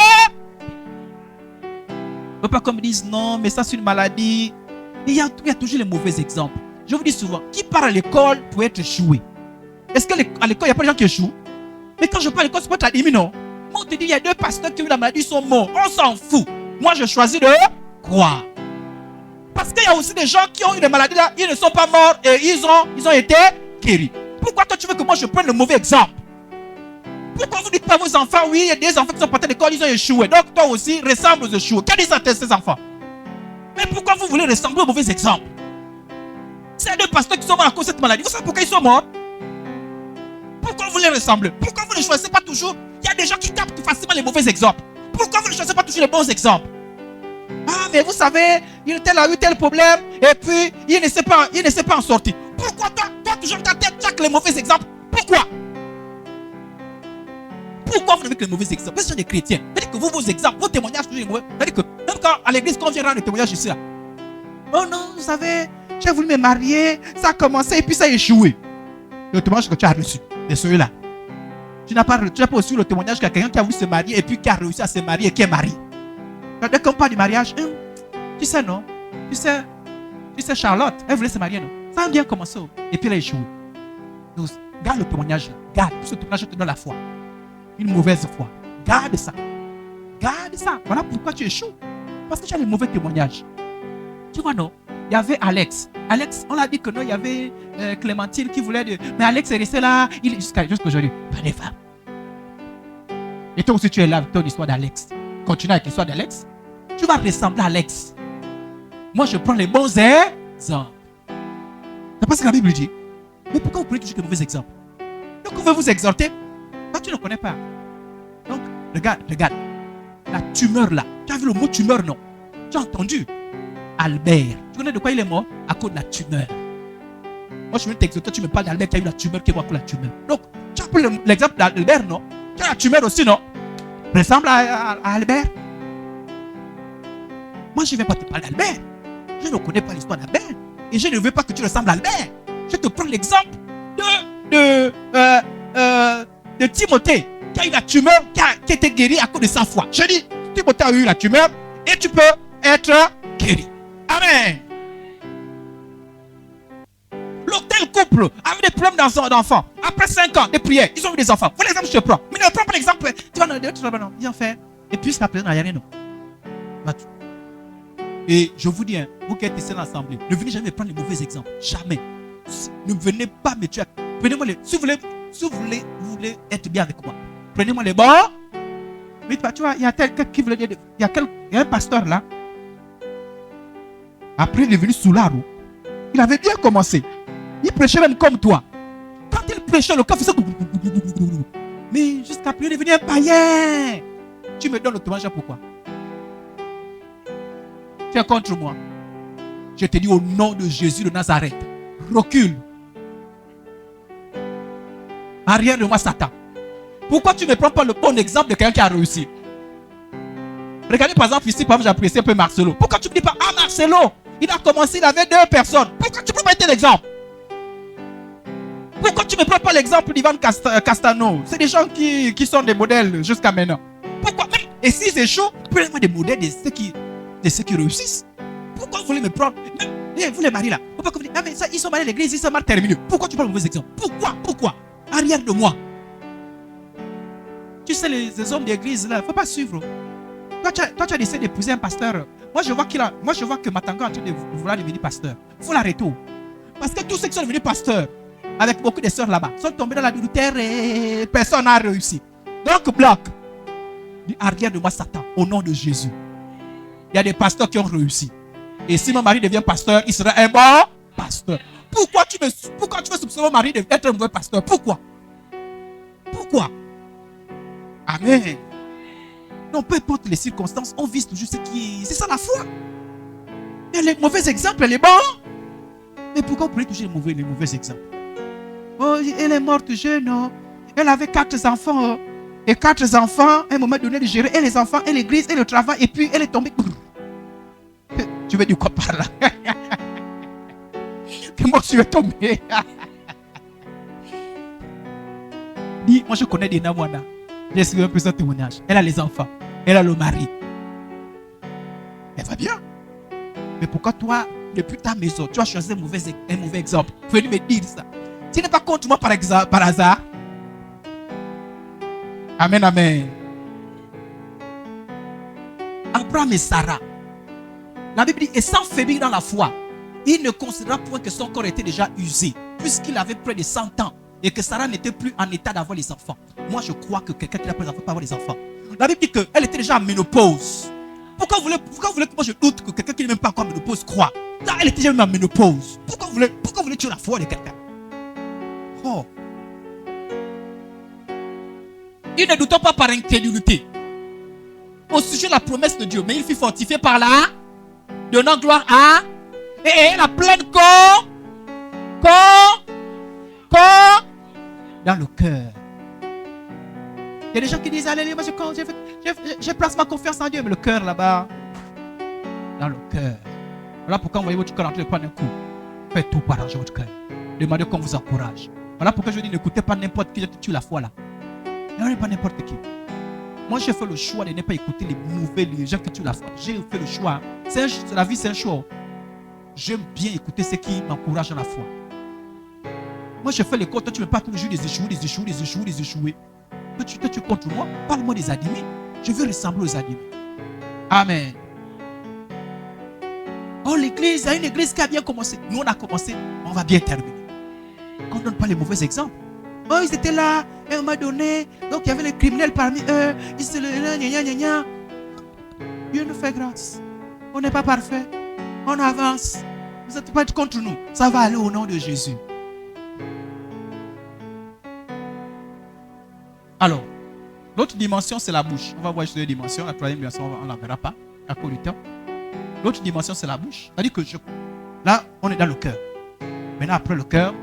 Ne pas comme ils disent, non, mais ça c'est une maladie. Il y a toujours les mauvais exemples. Je vous dis souvent, qui part à l'école pour être échoué? Est-ce qu'à l'école, il n'y a pas de gens qui échouent? Mais quand je pars à l'école, c'est pas être admis, non? Moi, on te dit, il y a 2 pasteurs qui ont eu la maladie, ils sont morts. On s'en fout. Moi, je choisis de croire. Parce qu'il y a aussi des gens qui ont eu des maladies là, ils ne sont pas morts et ils ont été guéris. Pourquoi toi tu veux que moi je prenne le mauvais exemple? Pourquoi vous dites pas à vos enfants, oui, il y a des enfants qui sont partis à l'école, ils ont échoué. Donc toi aussi, ressemble aux échoués. Qu'est-ce qu'ils disent ces enfants? Mais pourquoi vous voulez ressembler aux mauvais exemples? C'est 2 pasteurs qui sont morts à cause de cette maladie. Vous savez pourquoi ils sont morts? Pourquoi vous voulez ressembler? Pourquoi vous ne choisissez pas toujours? Il y a des gens qui captent facilement les mauvais exemples. Pourquoi vous ne choisissez pas toujours les bons exemples? Ah, mais vous savez, il a eu tel problème et puis il ne sait pas en sortir. Pourquoi toi toujours dans ta tête, tu as que les mauvais exemples? Pourquoi? Pourquoi vous n'avez que les mauvais exemples? Vous êtes des chrétiens. C'est-à-dire que vos exemples, vos témoignages, c'est-à-dire que même quand à l'église, quand on vient rendre des témoignages ici, là, oh non, vous savez, j'ai voulu me marier, ça a commencé et puis ça a échoué. Le témoignage que tu as reçu, c'est celui-là. Tu n'as pas reçu le témoignage qu'il y a quelqu'un qui a voulu se marier et puis qui a réussi à se marier et qui est marié. Dès qu'on parle du mariage, tu sais non, tu sais Charlotte, elle voulait se marier non, ça a bien commencé et puis elle a échoué. Donc, garde le témoignage, garde, tout ce témoignage te donne la foi, une mauvaise foi, garde ça, voilà pourquoi tu échoues, parce que tu as les mauvais témoignages. Tu vois non, il y avait Alex, on l'a dit que non, il y avait Clémentine qui voulait mais Alex est resté là, jusqu'à aujourd'hui, pas des femmes. Et toi aussi tu es là avec ton histoire d'Alex, continue avec l'histoire d'Alex. Tu vas ressembler à Alex. Moi, je prends les bons exemples. C'est pas ce que la Bible dit. Mais pourquoi vous prenez toujours les mauvais exemples? Donc, on veut vous exhorter. Toi, tu ne connais pas. Donc, regarde. La tumeur là. Tu as vu le mot tumeur, non? Tu as entendu? Albert. Tu connais de quoi il est mort? À cause de la tumeur. Moi, je viens t'exhorter. Tu me parles d'Albert qui a eu la tumeur, qui est mort à cause de la tumeur. Donc, tu as pris l'exemple d'Albert, non? Tu as la tumeur aussi, non? Ressemble à Albert. Moi, je ne vais pas te parler d'Albert. Je ne connais pas l'histoire d'Albert. Et je ne veux pas que tu ressembles à Albert. Je te prends l'exemple de Timothée, qui a eu la tumeur, qui a été guéri à cause de sa foi. Je dis, Timothée a eu la tumeur et tu peux être guéri. Amen. L'autel couple avait des problèmes d'enfants. Après 5 ans de prière, ils ont eu des enfants. Voilà l'exemple que je te prends. Mais ne prends pas l'exemple. Tu vas dans non, ils ont fait. Et puis, jusqu'à présent, il n'y a rien. Non. Et je vous dis, vous qui êtes ici dans l'assemblée, ne venez jamais prendre les mauvais exemples. Jamais. Ne venez pas me tuer. Prenez-moi les. Si vous voulez être bien avec moi, prenez-moi les bons. Mais tu vois, il y a quelqu'un qui voulait dire. Il y a un pasteur là. Après, il est venu sous la roue. Il avait bien commencé. Il prêchait même comme toi. Quand il prêchait, le cœur faisait. Mais jusqu'à plus, il est devenu un païen. Tu me donnes le témoignage pourquoi? Tu es contre moi. Je te dis au nom de Jésus de Nazareth, recule. Arrière de moi, Satan. Pourquoi tu ne prends pas le bon exemple de quelqu'un qui a réussi? Regardez par exemple ici, j'ai apprécié un peu Marcelo. Pourquoi tu ne dis pas, ah Marcelo, il a commencé, il avait 2 personnes. Pourquoi tu ne peux pas être l'exemple? Pourquoi tu ne prends pas l'exemple d'Ivan Castano? C'est des gens qui sont des modèles jusqu'à maintenant. Pourquoi? Et s'ils échouent, prenez-moi des modèles de ceux qui réussissent. Pourquoi vous voulez me prendre? Vous les maris là. Pourquoi vous dites, ah mais ça, ils sont mariés à l'église, ils sont mal terminés. Pourquoi tu prends le mauvais exemple? Pourquoi? Arrière de moi. Tu sais, les hommes d'église là, il ne faut pas suivre. Toi, tu as décidé d'épouser un pasteur. Moi, je vois que Matango est en train de vouloir devenir pasteur. Il faut l'arrêter. Parce que tous ceux qui sont devenus pasteurs, avec beaucoup de sœurs là-bas, sont tombés dans l'adultère et personne n'a réussi. Donc, bloc. Dis arrière de moi, Satan, au nom de Jésus. Il y a des pasteurs qui ont réussi. Et si mon mari devient pasteur, il sera un bon pasteur. Pourquoi tu veux soupçonner mon mari d'être un mauvais pasteur? Pourquoi? Amen. Non, peu importe les circonstances, on vise toujours ce qui est. C'est ça la foi. Et les mauvais exemples, les bons. Mais pourquoi vous prenez toujours les mauvais exemples? Oh, elle est morte jeune. Oh. Elle avait 4 enfants. Oh. Et 4 enfants, à un moment donné, de gérer et les enfants, et l'église, et le travail, et puis elle est tombée. Tu veux dire quoi par là? Comment tu es tombé? Dis, moi je connais des Namwana. J'ai essayé un peu son témoignage. Elle a les enfants. Elle a le mari. Elle va bien. Mais pourquoi toi, depuis ta maison, tu as choisi un mauvais exemple? Venez me dire ça. Tu n'es pas contre moi par hasard? Amen, amen. Abraham et Sarah. La Bible dit, et sans faiblir dans la foi, il ne considéra point que son corps était déjà usé, puisqu'il avait près de 100 ans, et que Sarah n'était plus en état d'avoir les enfants. Moi, je crois que quelqu'un qui n'a pas les enfants peut avoir les enfants. La Bible dit qu'elle était déjà en ménopause. Pourquoi vous voulez que moi je doute que quelqu'un qui n'est même pas encore en ménopause croit? Là, elle était déjà même en ménopause. Pourquoi vous voulez tuer la foi de quelqu'un? Oh. Il ne doutait pas par incrédulité au sujet de la promesse de Dieu, mais il fut fortifié par là, donnant gloire à et la pleine corps dans le cœur. Il y a des gens qui disent, allez, moi je place ma confiance en Dieu, mais le cœur là-bas, dans le cœur. Voilà pourquoi vous voyez votre cœur en train de prendre un coup. Faites tout pour arranger votre cœur. Demandez qu'on vous encourage. Voilà pourquoi je dis, n'écoutez pas n'importe qui, je te tue la foi là. N'écoutez pas n'importe qui. Moi, j'ai fait le choix de ne pas écouter les gens qui tuent la foi. J'ai fait le choix. La vie, c'est un choix. J'aime bien écouter ceux qui m'encouragent dans la foi. Moi, je fais l'école. Toi, tu ne veux pas tous les jours des échoués. Toi, tu es contre moi. Parle-moi des animés. Je veux ressembler aux animés. Amen. Oh, l'église, il y a une église qui a bien commencé. Nous, on a commencé. On va bien terminer. Qu'on ne donne pas les mauvais exemples. Oh, ils étaient là, et on m'a donné. Donc, il y avait les criminels parmi eux. Ils se le. Dieu nous fait grâce. On n'est pas parfait. On avance. Vous n'êtes pas contre nous. Ça va aller au nom de Jésus. Alors, l'autre dimension, c'est la bouche. On va voir sur les dimensions. La troisième dimension, on ne la verra pas à cause du temps. L'autre dimension, c'est la bouche. C'est-à-dire que là, on est dans le cœur. Maintenant, après le cœur,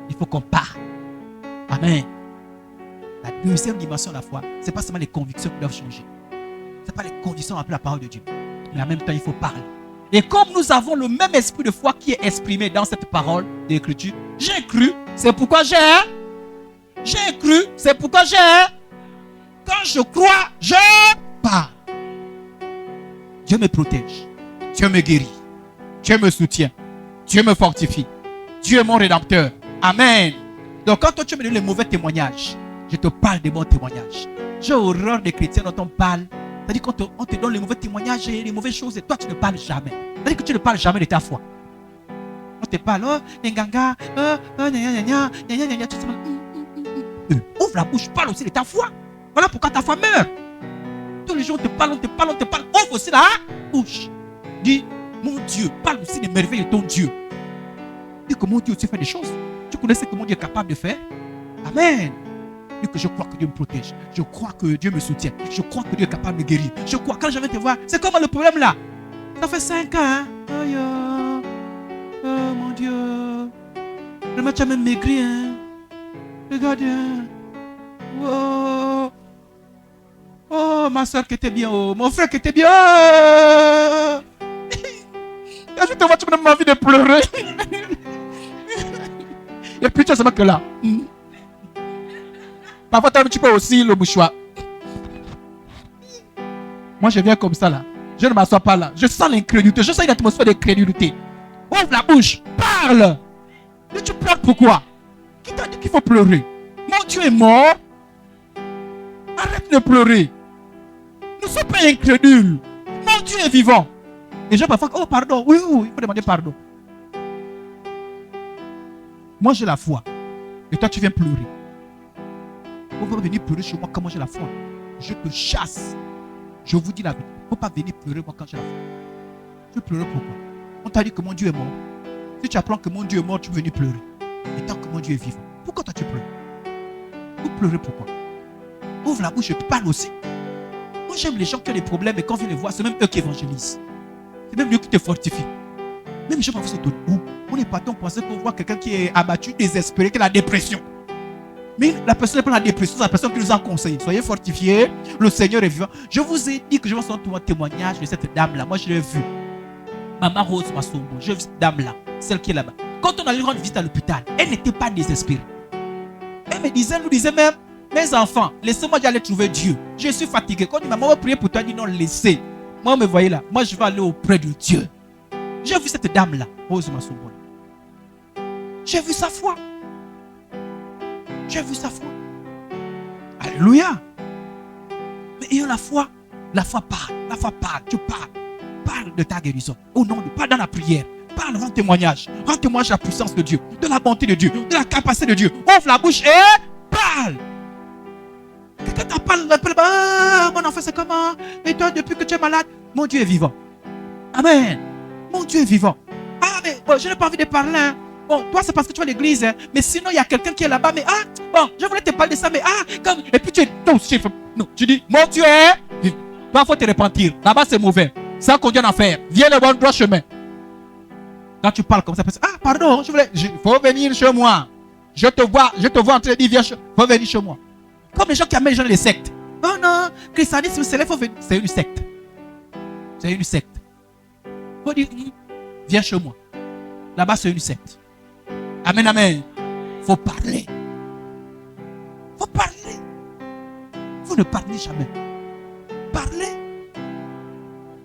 il faut qu'on parle. Amen. La deuxième dimension de la foi, ce n'est pas seulement les convictions qui doivent changer. Ce n'est pas les conditions après la parole de Dieu. Mais en même temps, il faut parler. Et comme nous avons le même esprit de foi qui est exprimé dans cette parole de l'Écriture, j'ai cru, c'est pourquoi j'ai cru, c'est pourquoi j'ai. Quand je crois, je parle. Dieu me protège. Dieu me guérit. Dieu me soutient. Dieu me fortifie. Dieu est mon rédempteur. Amen. Donc quand toi tu me donnes les mauvais témoignages, je te parle des bons témoignages. J'ai horreur des chrétiens dont on parle. C'est-à-dire qu'on te donne les mauvais témoignages et les mauvaises choses et toi tu ne parles jamais. C'est-à-dire que tu ne parles jamais de ta foi. On te parle, oh, nganga, ouvre la bouche, parle aussi de ta foi. Voilà pourquoi ta foi meurt. Tous les jours on te parle. Ouvre aussi la bouche. Dis, mon Dieu, parle aussi des merveilles de ton Dieu. Dis que mon Dieu aussi fait des choses. Tu connais ce que mon Dieu est capable de faire? Amen. Dis que je crois que Dieu me protège. Je crois que Dieu me soutient. Je crois que Dieu est capable de me guérir. Je crois, quand je viens te voir, c'est comment le problème là? Ça fait 5 ans, hein? Oh, mon Dieu. Le tu as même maigri, hein? Regarde, hein? Oh. Oh, ma soeur qui était bien. Oh, mon frère qui était bien. Oh. Je te vois, tu me donnes envie de pleurer. Et puis tu as seulement que là. Parfois tu peux aussi le mouchoir. Moi je viens comme ça là. Je ne m'assois pas là. Je sens l'incrédulité. Je sens une atmosphère d'incrédulité. Ouvre la bouche. Parle. Et tu pleures pourquoi? Qui t'a dit qu'il faut pleurer? Mon Dieu est mort. Arrête de pleurer. Ne sois pas incrédule. Mon Dieu est vivant. Et gens parfois, oh pardon. Oui, il faut demander pardon. Moi j'ai la foi. Et toi tu viens pleurer. Vous pouvez venir pleurer chez moi quand moi j'ai la foi. Je te chasse. Je vous dis la vérité. Il ne faut pas venir pleurer moi quand j'ai la foi. Tu pleurer pourquoi? On t'a dit que mon Dieu est mort. Si tu apprends que mon Dieu est mort, tu veux venir pleurer. Et tant que mon Dieu est vivant, pourquoi toi tu pleures? Vous pleurez pourquoi? Ouvre la bouche et parle aussi. Moi j'aime les gens qui ont des problèmes et quand on vient les voir, c'est même eux qui évangélisent. C'est même eux qui te fortifient. Même les gens parfois se donnent où? On est parti, on pensait qu'on voit quelqu'un qui est abattu, désespéré, qui a la dépression. Mais la personne n'est pas la dépression, c'est la personne qui nous a conseillé. Soyez fortifiés, le Seigneur est vivant. Je vous ai dit que je vais sortir un témoignage de cette dame-là. Moi, je l'ai vue. Maman Rose Massombo, je vu cette dame-là, celle qui est là-bas. Quand on allait rendre visite à l'hôpital, elle n'était pas désespérée. Elle nous disait même, mes enfants, laissez-moi aller trouver Dieu. Je suis fatigué. Quand maman va prier pour toi, elle dit non, laissez. Moi, me voyez là. Moi, je vais aller auprès de Dieu. J'ai vu cette dame-là. J'ai vu sa foi. J'ai vu sa foi. Alléluia. Mais ayant la foi parle. La foi parle. Tu parles. Parle de ta guérison. Au nom de Dieu. Parle dans la prière. Parle, rends témoignage. Rends témoignage de la puissance de Dieu, de la bonté de Dieu, de la capacité de Dieu. Ouvre la bouche et parle. Quelqu'un t'en parle. Ah, mon enfant, c'est comment? Et toi, depuis que tu es malade, mon Dieu est vivant. Amen. Mon Dieu est vivant. Ah, mais bon, je n'ai pas envie de parler. Hein. Bon, toi, c'est parce que tu vas à l'église. Hein. Mais sinon, il y a quelqu'un qui est là-bas. Mais bon, je voulais te parler de ça. Mais comme. Et puis tu es. Non, tu dis, mon Dieu est vivant. Toi, il faut te repentir. Là-bas, c'est mauvais. Ça conduit en enfer. Viens le bon droit chemin. Quand tu parles comme ça, pardon, faut venir chez moi. Je te vois en train de dire, faut venir chez moi. Comme les gens qui amènent les gens dans les sectes. Oh non, christianisme, c'est là, faut venir. C'est une secte. C'est une secte. Faut dire, viens chez moi. Là-bas, c'est une secte. Amen, amen. Faut parler. Faut parler. Vous ne parlez jamais. Parlez.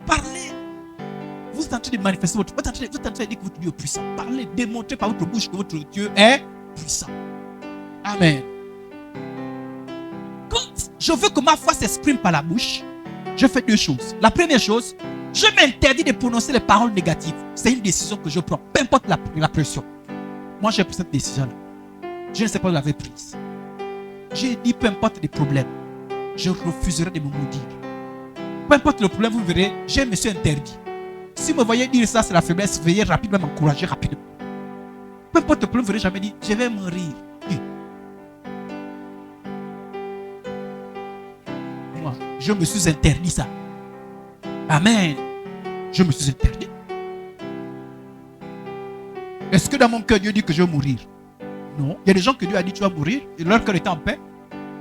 Parlez. Vous êtes en train de manifester vous êtes en train de dire que votre Dieu est puissant. Parlez, démontrez par votre bouche que votre Dieu est puissant. Amen. Quand je veux que ma foi s'exprime par la bouche, je fais deux choses. La première chose, je m'interdis de prononcer les paroles négatives. C'est une décision que je prends, peu importe la pression. Moi, j'ai pris cette décision-là. Je ne sais pas où vous l'avez prise. J'ai dit, peu importe les problèmes, je refuserai de me maudire. Peu importe le problème, vous verrez, je me suis interdit. Si vous me voyez dire ça, c'est la faiblesse, veuillez rapidement m'encourager rapidement. Peu importe le problème, vous verrez jamais dire, je vais mourir. Moi, je me suis interdit ça. Amen. Je me suis interdit. Est-ce que dans mon cœur, Dieu dit que je vais mourir? Non. Il y a des gens que Dieu a dit tu vas mourir, et leur cœur était en paix,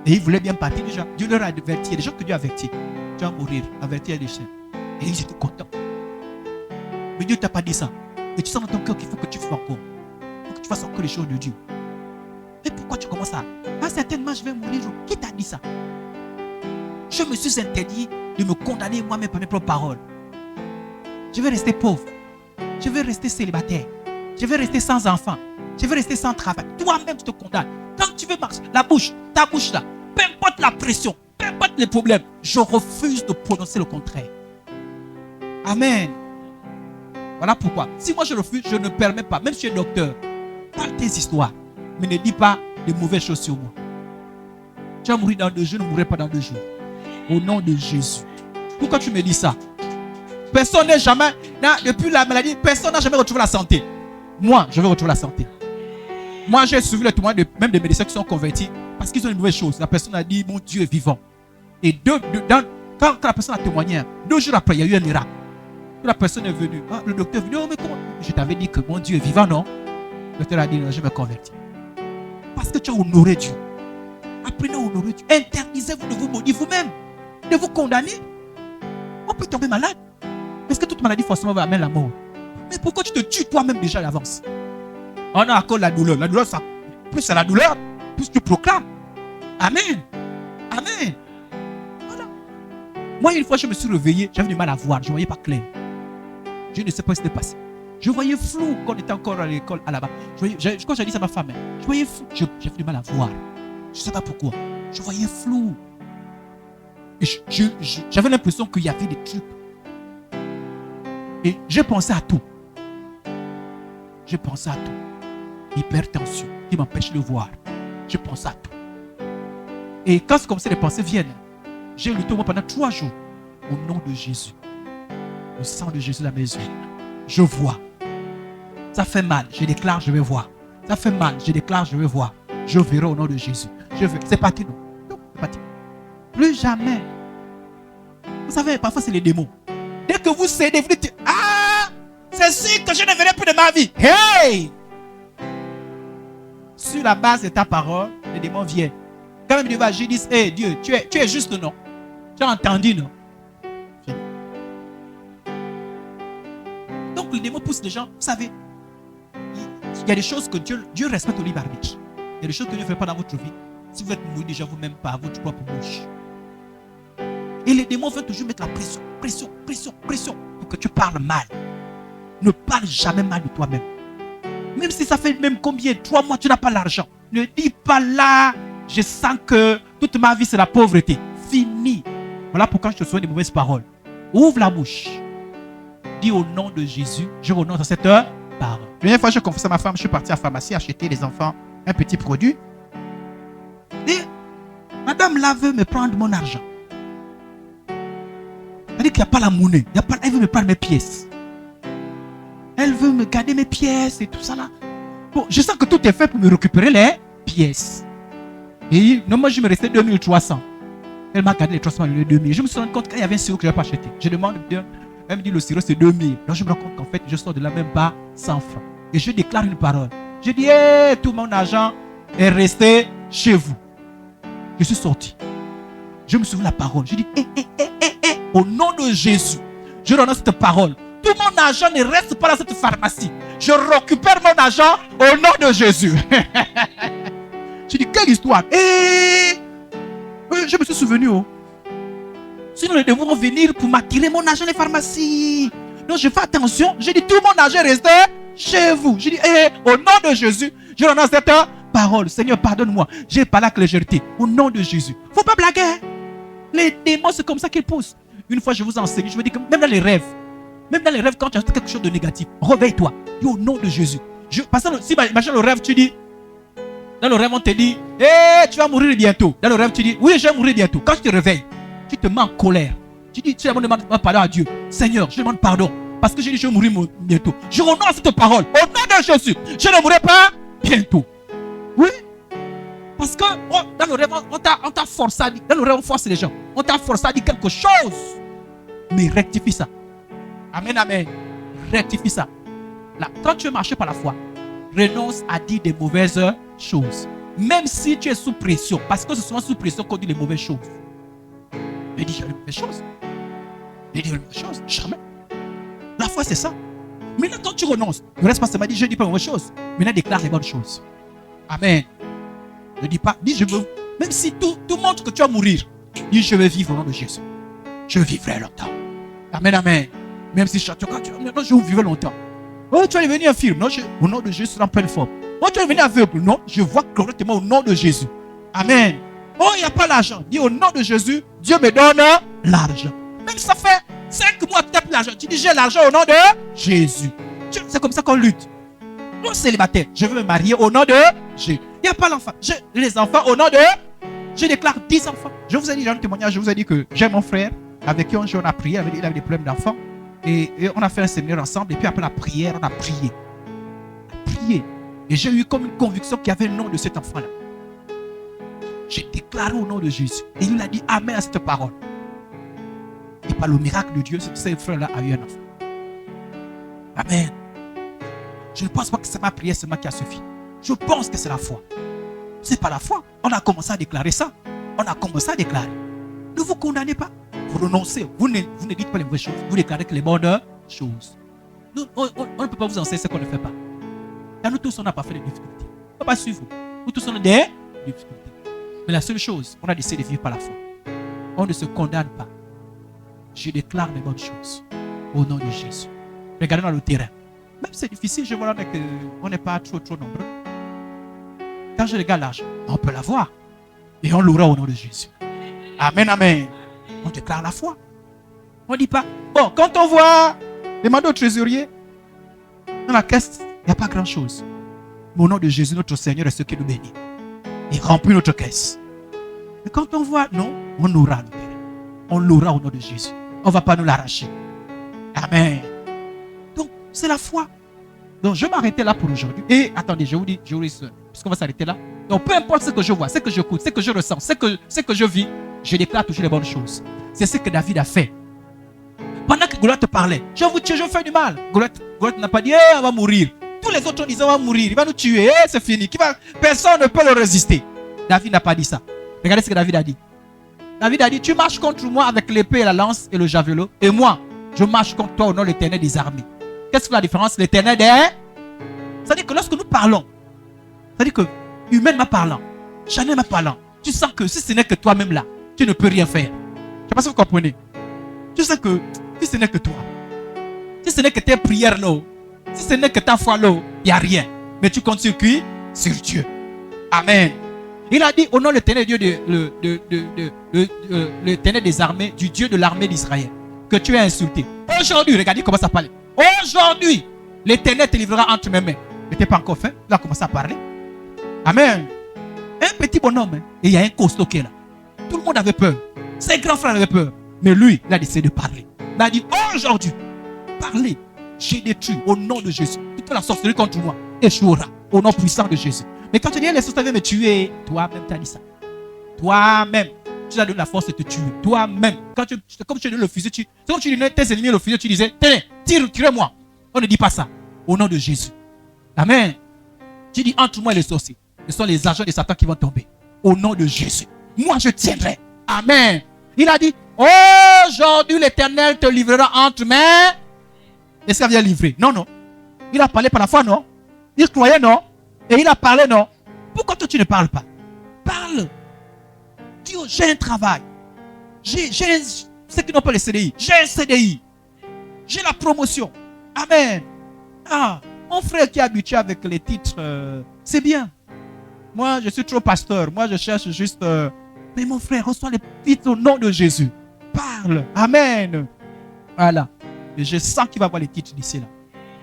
et ils voulaient bien partir déjà. Dieu leur a averti. Il y a des gens que Dieu a averti. Tu vas mourir, averti à l'échelle. Et ils étaient contents. Mais Dieu ne t'a pas dit ça. Et tu sens dans ton cœur qu'il faut que tu fasses encore. Il faut que tu fasses encore les choses de Dieu. Et pourquoi tu commences à certainement je vais mourir. Qui t'a dit ça? Je me suis interdit de me condamner moi-même par mes propres paroles. Je vais rester pauvre. Je vais rester célibataire. Je vais rester sans enfant. Je vais rester sans travail. Toi-même, tu te condamnes. Quand tu veux marcher, ta bouche là, peu importe la pression, peu importe les problèmes, je refuse de prononcer le contraire. Amen. Voilà pourquoi. Si moi je refuse, je ne permets pas, même si tu es docteur, parle tes histoires, mais ne dis pas de mauvaises choses sur moi. Tu vas mourir dans 2 jours, ne mourrai pas dans 2 jours. Au nom de Jésus. Pourquoi tu me dis ça? Personne n'est jamais, depuis la maladie, personne n'a jamais retrouvé la santé. Moi, je vais retrouver la santé. Moi, j'ai suivi le témoignage même des médecins qui sont convertis parce qu'ils ont une mauvaise chose. La personne a dit, mon Dieu est vivant. Et quand la personne a témoigné, 2 jours après, il y a eu un miracle. La personne est venue. Le docteur est venu. Oh, mais comment? Je t'avais dit que mon Dieu est vivant, non? Le docteur a dit, non, je me convertis. Parce que tu as honoré Dieu. Apprenez à honorer Dieu. Interdisez-vous de vous maudire vous-même. De vous condamner. On peut tomber malade. Est-ce que toute maladie forcément va amener la mort? Mais pourquoi tu te tues toi-même déjà à l'avance? On a encore la douleur. La douleur, ça. Plus c'est la douleur, plus tu proclames. Amen. Amen. Voilà. Moi, une fois, je me suis réveillé. J'avais du mal à voir. Je ne voyais pas clair. Je ne sais pas ce qui s'était passé. Je voyais flou quand on était encore à l'école là-bas. Quand j'ai dit ça à ma femme, je voyais flou. J'avais du mal à voir. Je ne sais pas pourquoi. Je voyais flou. Et j'avais l'impression qu'il y avait des trucs. Et j'ai pensé à tout. J'ai pensé à tout. Hypertension qui m'empêche de voir. J'ai pensé à tout. Et quand c'est comme ça, les pensées viennent, j'ai lutté pendant 3 jours. Au nom de Jésus. Le sang de Jésus dans mes yeux. Je vois. Ça fait mal. Je déclare, je vais voir. Ça fait mal. Je déclare, je vais voir. Je verrai au nom de Jésus. C'est parti, non? Non, c'est parti. Plus jamais. Vous savez, parfois c'est les démons. Dès que vous cédez, vous dites, c'est sûr que je ne verrai plus de ma vie. Hey! Sur la base de ta parole, les démons viennent. Quand même Dieu va agir, ils disent, hey Dieu, tu es juste, non? Tu as entendu, non? Donc le démon pousse les gens, vous savez, Il y a des choses que Dieu respecte au libre arbitre. Il y a des choses que Dieu ne fait pas dans votre vie. Si vous êtes mouillé déjà vous-même par votre propre bouche. Et les démons veulent toujours mettre la pression pour que tu parles mal. Ne parle jamais mal de toi-même. Même si ça fait même combien, 3 mois, tu n'as pas l'argent. Ne dis pas là, je sens que toute ma vie c'est la pauvreté. Fini. Voilà pourquoi je te souhaite des mauvaises paroles. Ouvre la bouche. Dis au nom de Jésus, je renonce à cette parole. La première fois que je confesse à ma femme, je suis parti à la pharmacie acheter les enfants un petit produit. Et madame là veut me prendre mon argent. Elle dit qu'il n'y a pas la monnaie. Elle veut me prendre mes pièces. Elle veut me garder mes pièces et tout ça là. Bon, je sens que tout est fait pour me récupérer les pièces. Et non, moi je me restais 2300. Elle m'a gardé les 300 et les 2000. Je me suis rendu compte qu'il y avait un sirop que je n'avais pas acheté. Je demande, elle me dit le sirop c'est 2000. Donc je me rends compte qu'en fait je sors de là même pas 100 francs. Et je déclare une parole. Je dis, hey, tout mon argent est resté chez vous. Je suis sorti. Je me souviens de la parole. Je dis, au nom de Jésus, je renonce cette parole. Tout mon argent ne reste pas dans cette pharmacie. Je récupère mon argent au nom de Jésus. Je dis, quelle histoire. Je me suis souvenu. Sinon, les démons vont venir pour m'attirer mon argent dans les pharmacies. Donc, je fais attention. Je dis, tout mon argent reste chez vous. Je dis, au nom de Jésus, je renonce cette parole. Seigneur, pardonne-moi. J'ai parlé avec légèreté. Au nom de Jésus. Il ne faut pas blaguer. Les démons, c'est comme ça qu'ils poussent. Une fois, je vous enseigne. Je vous dis que même dans les rêves, quand tu as quelque chose de négatif, réveille-toi. Dis au nom de Jésus. Parce que si imagine le rêve, tu dis, dans le rêve, on te dit, tu vas mourir bientôt. Dans le rêve, tu dis, oui, je vais mourir bientôt. Quand tu te réveilles, tu te mets en colère. Tu demandes pardon à Dieu. Seigneur, je demande pardon. Parce que j'ai dit, je vais mourir bientôt. Je renonce à cette parole. Au nom de Jésus, je ne mourrai pas bientôt. Oui. Parce que dans le rêve, on t'a forcé à dire, dans le rêve, on force les gens. On t'a forcé à dire quelque chose. Mais rectifie ça. Amen, amen. Rectifie ça. Là, quand tu es marché par la foi, renonce à dire des mauvaises choses. Même si tu es sous pression. Parce que c'est souvent sous pression qu'on dit les mauvaises choses. Mais dis jamais les mauvaises choses. Mais dis les mauvaises choses. Jamais. La foi, c'est ça. Maintenant, quand tu renonces, ne reste pas seulement dit je ne dis pas les mauvaises choses. Maintenant, déclare les bonnes choses. Amen. Ne dis pas, dis je veux. Même si tout montre que tu vas mourir, dis je vais vivre au nom de Jésus. Je vivrai longtemps. Amen, amen. Même si non, je vais vivre longtemps. Oh, tu vas devenir infirme. Non, au nom de Jésus, je serai en pleine forme. Oh, tu vas devenir aveugle. Non, je vois correctement au nom de Jésus. Amen. Oh, il n'y a pas l'argent. Dis au nom de Jésus, Dieu me donne l'argent. Même si ça fait 5 mois que tu n'as plus l'argent. Tu dis j'ai l'argent au nom de Jésus. C'est comme ça qu'on lutte. Moi, célibataire, je veux me marier au nom de Jésus. Il n'y a pas l'enfant. Les enfants au nom de... Je déclare 10 enfants. Je vous ai dit dans le témoignage, je vous ai dit que j'ai mon frère avec qui on a prié. Il avait des problèmes d'enfants. Et on a fait un séminaire ensemble. Et puis après la prière, on a prié. Et j'ai eu comme une conviction qu'il y avait le nom de cet enfant-là. J'ai déclaré au nom de Jésus. Et il a dit amen à cette parole. Et par le miracle de Dieu, ce frère-là a eu un enfant. Amen. Je ne pense pas que c'est ma prière seulement qui a suffi. Je pense que c'est la foi. C'est pas la foi. On a commencé à déclarer ça. On a commencé à déclarer. Ne vous condamnez pas. Vous renoncez. Vous ne dites pas les vraies choses. Vous déclarez que les bonnes choses. Nous, on ne peut pas vous enseigner ce qu'on ne fait pas. Car nous tous, on n'a pas fait de difficultés. On ne peut pas suivre. Nous tous, on a des difficultés. Mais la seule chose, on a décidé de vivre par la foi. On ne se condamne pas. Je déclare les bonnes choses. Au nom de Jésus. Regardez dans le terrain. Même si c'est difficile, je vois qu'on n'est pas trop nombreux. Quand je regarde l'argent, on peut l'avoir. Et on l'aura au nom de Jésus. Amen, amen. On déclare la foi. On ne dit pas, bon, quand on voit, demandez au trésorier, dans la caisse, il n'y a pas grand chose. Mais au nom de Jésus, notre Seigneur est ce qui nous bénit. Il remplit notre caisse. Mais quand on voit, non, on l'aura, le Père. On l'aura au nom de Jésus. On ne va pas nous l'arracher. Amen. Donc, c'est la foi. Donc, je vais m'arrêter là pour aujourd'hui. Et attendez, je vous dis, parce qu'on va s'arrêter là. Donc, peu importe ce que je vois, ce que j'écoute, ce que je ressens, ce que je vis, je déclare toujours les bonnes choses. C'est ce que David a fait. Pendant que Goliath parlait, je vais vous tuer, je vais faire du mal. Goliath n'a pas dit, on va mourir. Tous les autres disaient, on va mourir, il va nous tuer, c'est fini. Personne ne peut le résister. David n'a pas dit ça. Regardez ce que David a dit. David a dit, tu marches contre moi avec l'épée et la lance et le javelot. Et moi, je marche contre toi au nom de l'Éternel des armées. Qu'est-ce que la différence? L'Éternel des... C'est-à-dire que lorsque nous parlons, c'est-à-dire que, humainement parlant, charnellement parlant, tu sens que si ce n'est que toi-même là, tu ne peux rien faire. Je ne sais pas si vous comprenez. Tu sens que si ce n'est que toi, si ce n'est que tes prières là, si ce n'est que ta foi là, il n'y a rien. Mais tu comptes sur qui? Sur Dieu. Amen. Il a dit au nom de l'Éternel Dieu l'Éternel des armées, du Dieu de l'armée d'Israël, que tu es insulté. Aujourd'hui, regardez comment ça parle. Aujourd'hui, l'Éternel te livrera entre mes mains. Mais tu n'es pas encore fait. Il a commencé à parler. Amen. Un petit bonhomme, hein, et il y a un costaud qui est là. Tout le monde avait peur. Ses grands frères avaient peur. Mais lui, il a décidé de parler. Il a dit, aujourd'hui, parlez. J'ai détruit au nom de Jésus. Toute la sorcellerie contre moi échouera au nom puissant de Jésus. Mais quand tu dis, les sorciers veulent me tuer, toi-même, tu as dit ça. Toi-même, tu as donné la force de te tuer. Toi-même, comme tu donnes le fusil, c'est comme tu donnais tes ennemis le fusil, tu disais, tenez, tirez-moi. On ne dit pas ça. Au nom de Jésus. Amen. Tu dis, entre moi et les sorciers, ce sont les agents de Satan qui vont tomber. Au nom de Jésus. Moi, je tiendrai. Amen. Il a dit, aujourd'hui, l'Éternel te livrera entre mains. Est-ce qu'il vient livrer? Non, non. Il a parlé par la foi, non? Il croyait, non? Et il a parlé, non? Pourquoi toi, tu ne parles pas? Parle. Dis, j'ai un travail. J'ai ceux qui n'ont pas le CDI. J'ai un CDI. J'ai la promotion. Amen. Ah, mon frère qui est habitué avec les titres, c'est bien. Moi, je suis trop pasteur. Moi, je cherche juste... mais mon frère, reçois les titres au nom de Jésus. Parle. Amen. Voilà. Et je sens qu'il va voir les titres d'ici là.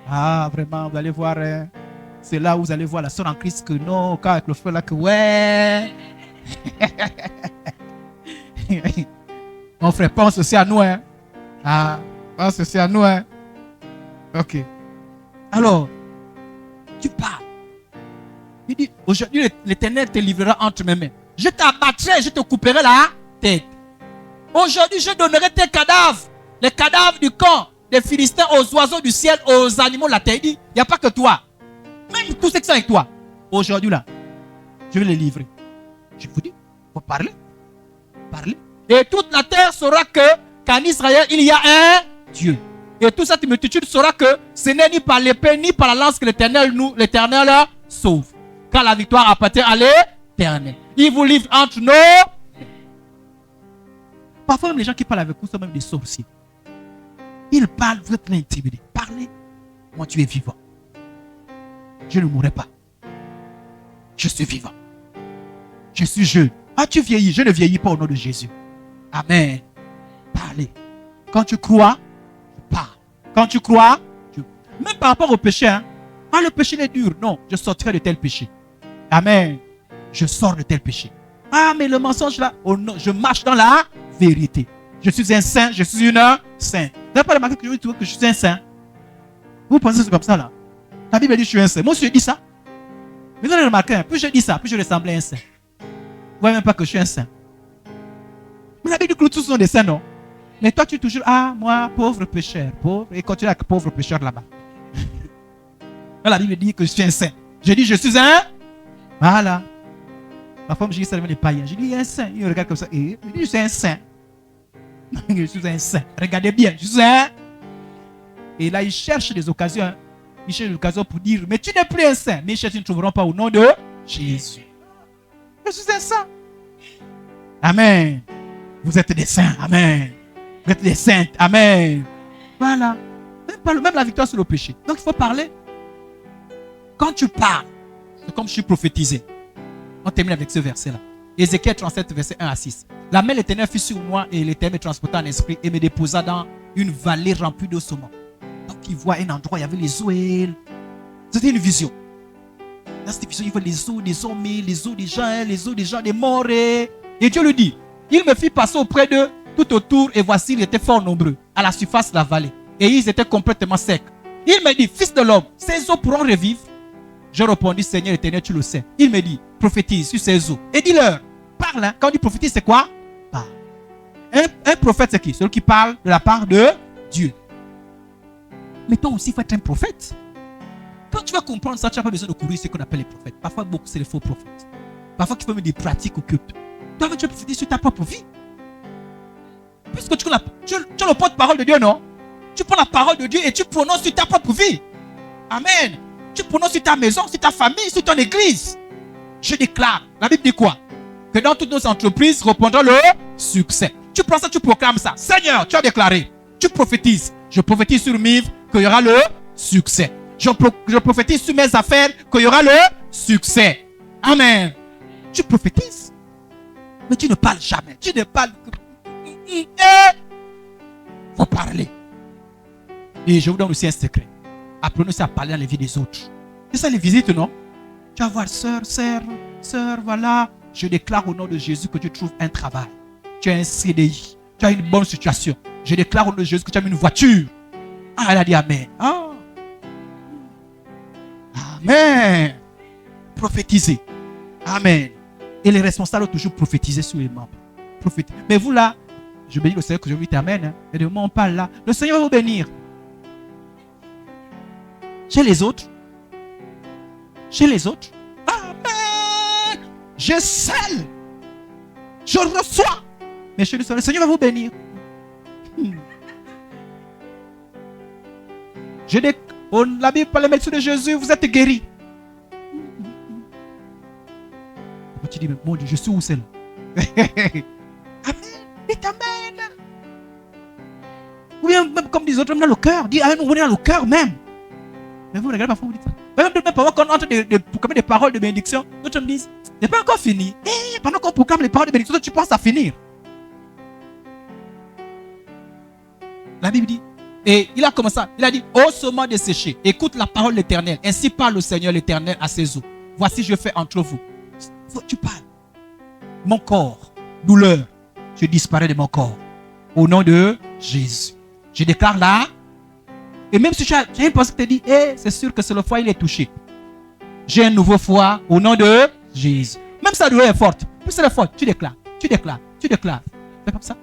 Ah, vraiment, vous allez voir. Hein, c'est là où vous allez voir la sœur en Christ que non, quand avec le frère là que ouais. Mon frère, pense aussi à nous. Hein. Ah, pense aussi à nous. Hein. Ok. Alors, tu parles. Il dit, aujourd'hui, l'Éternel te livrera entre mes mains. Je t'abattrai, je te couperai la tête. Aujourd'hui, je donnerai tes cadavres, les cadavres du camp des Philistins aux oiseaux du ciel, aux animaux de la terre. Il dit, il n'y a pas que toi. Même tous ceux qui sont avec toi. Aujourd'hui, là, je vais les livrer. Je vous dis, il faut parler. Parler. Et toute la terre saura qu'en Israël, il y a un Dieu. Et toute cette multitude saura que ce n'est ni par l'épée, ni par la lance que l'Éternel sauve. Car la victoire appartient à l'Éternel. Il vous livre entre nos... Parfois même les gens qui parlent avec vous sont même des sorciers. Ils parlent, vous êtes intimidés. Parlez, moi tu es vivant. Je ne mourrai pas. Je suis vivant. Je suis jeune. Ah, tu vieillis. Je ne vieillis pas au nom de Jésus. Amen. Parlez. Quand tu crois, tu parles. Quand tu crois, tu... Même par rapport au péché. Hein. Ah, le péché est dur. Non, je sortirai de tel péché. Amen. Je sors de tel péché. Ah, mais le mensonge là, oh non, je marche dans la vérité. Je suis un saint, je suis une sainte. Vous n'avez pas remarqué que je suis un saint? Vous pensez que c'est comme ça là? La Bible dit que je suis un saint. Moi aussi je dis ça. Mais vous avez remarqué, plus je dis ça, plus je ressemble à un saint. Vous ne voyez même pas que je suis un saint. Mais la Bible dit que tous sont des saints, non? Mais toi tu es toujours, ah, moi, pauvre pécheur, pauvre, et continue avec pauvre pécheur là-bas. La Bible dit que je suis un saint. Je dis, je suis un. Voilà. Ma femme, je dis ça devant les païens. Je dis, il y a un saint. Il regarde comme ça. Et il dit, je suis un saint. Je suis un saint. Regardez bien, je suis un. Et là, ils cherchent des occasions. Hein. Ils cherchent des occasions pour dire, mais tu n'es plus un saint. Mais ils cherchent, ils ne trouveront pas au nom de Jésus. Je suis un saint. Amen. Vous êtes des saints. Amen. Vous êtes des saintes. Amen. Voilà. Même la victoire sur le péché. Donc, il faut parler. Quand tu parles, c'est comme je suis prophétisé. On termine avec ce verset-là. Ézéchiel 37, verset 1 à 6. La main de l'Éternel fut sur moi et l'Éternel me transporta en esprit et me déposa dans une vallée remplie d'eau saumon. Donc il voit un endroit, il y avait les eaux et... C'était une vision. Dans cette vision, il voit les eaux des hommes, les eaux des gens, des morts. Et Dieu lui dit, il me fit passer auprès d'eux tout autour et voici, ils étaient fort nombreux à la surface de la vallée. Et ils étaient complètement secs. Il me dit, fils de l'homme, ces eaux pourront revivre? Je répondis, Seigneur éternel, tu le sais. Il me dit, prophétise sur ces eaux. Et dis-leur, parle. Hein. Quand on dit prophétise, c'est quoi? Parle. Un prophète, c'est qui? Celui qui parle de la part de Dieu. Mais toi aussi, il faut être un prophète. Quand tu vas comprendre ça, tu n'as pas besoin de courir ce qu'on appelle les prophètes. Parfois, beaucoup, c'est les faux prophètes. Parfois, il faut mettre des pratiques occultes. Toi, tu vas prophétiser sur ta propre vie. Puisque tu as le porte-parole de Dieu, non? Tu prends la parole de Dieu et tu prononces sur ta propre vie. Amen. Tu prononces sur ta maison, sur ta famille, sur ton église. Je déclare. La Bible dit quoi? Que dans toutes nos entreprises répondront le succès. Tu prends ça, tu proclames ça. Seigneur, tu as déclaré. Tu prophétises. Je prophétise sur MIV qu'il y aura le succès. Je prophétise sur mes affaires qu'il y aura le succès. Amen. Tu prophétises. Mais tu ne parles jamais. Tu ne parles que... faut parler. Et je vous donne aussi un secret. Apprenez aussi à parler dans les vies des autres. C'est ça les visites, non? Tu vas voir, sœur, voilà. Je déclare au nom de Jésus que tu trouves un travail. Tu as un CDI. Tu as une bonne situation. Je déclare au nom de Jésus que tu as une voiture. Ah, elle a dit Amen. Ah. Amen. Prophétisez. Amen. Et les responsables ont toujours prophétisé sur les membres. Mais vous là, je bénis le Seigneur que je vous dis Amen. Et de moment on parle là, le Seigneur va vous bénir. Chez les autres. Amen. Je scelle. Je reçois. Mais chez le Seigneur va vous bénir. La Bible parle de la médecine de Jésus, vous êtes guéris. Tu dis, mais mon Dieu, je suis où c'est là? Amen. Dites Amen. Ou bien, même comme les autres, même dans le cœur. Dis Amen, vous venez dans le cœur même. Mais vous regardez parfois, vous dites ça. Même parfois, quand on entre des paroles de bénédiction, d'autres me disent, n'est pas encore fini. Et pendant qu'on proclame les paroles de bénédiction, tu penses à finir. La Bible dit, et il a commencé, il a dit, ô semence desséchée, écoute la parole de l'Éternel. Ainsi parle le Seigneur l'Éternel à ses eaux. Voici, je fais entre vous. Tu parles. Mon corps, douleur, je disparais de mon corps. Au nom de Jésus. Je déclare là. Et même si tu as une pensée qui te dit, c'est sûr que c'est le foie, il est touché. J'ai un nouveau foie au nom de Jésus. Même si la douleur est forte, plus c'est la forte, tu déclares. C'est comme ça.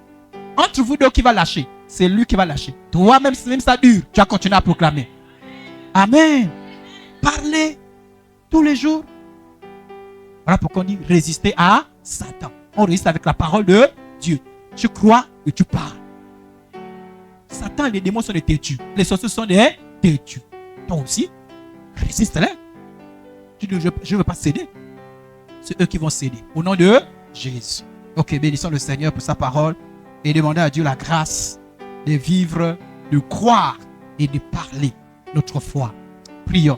Entre vous deux qui va lâcher, c'est lui qui va lâcher. Toi, même si ça dure, tu vas continuer à proclamer. Amen. Parlez tous les jours. Voilà pourquoi on dit résister à Satan. On résiste avec la parole de Dieu. Tu crois et tu parles. Satan et les démons sont des têtus. Les sorciers sont des têtus. Toi aussi, résiste-les. Tu dis, je ne veux pas céder. C'est eux qui vont céder. Au nom de Jésus. Ok, bénissons le Seigneur pour sa parole. Et demandons à Dieu la grâce de vivre, de croire et de parler notre foi. Prions.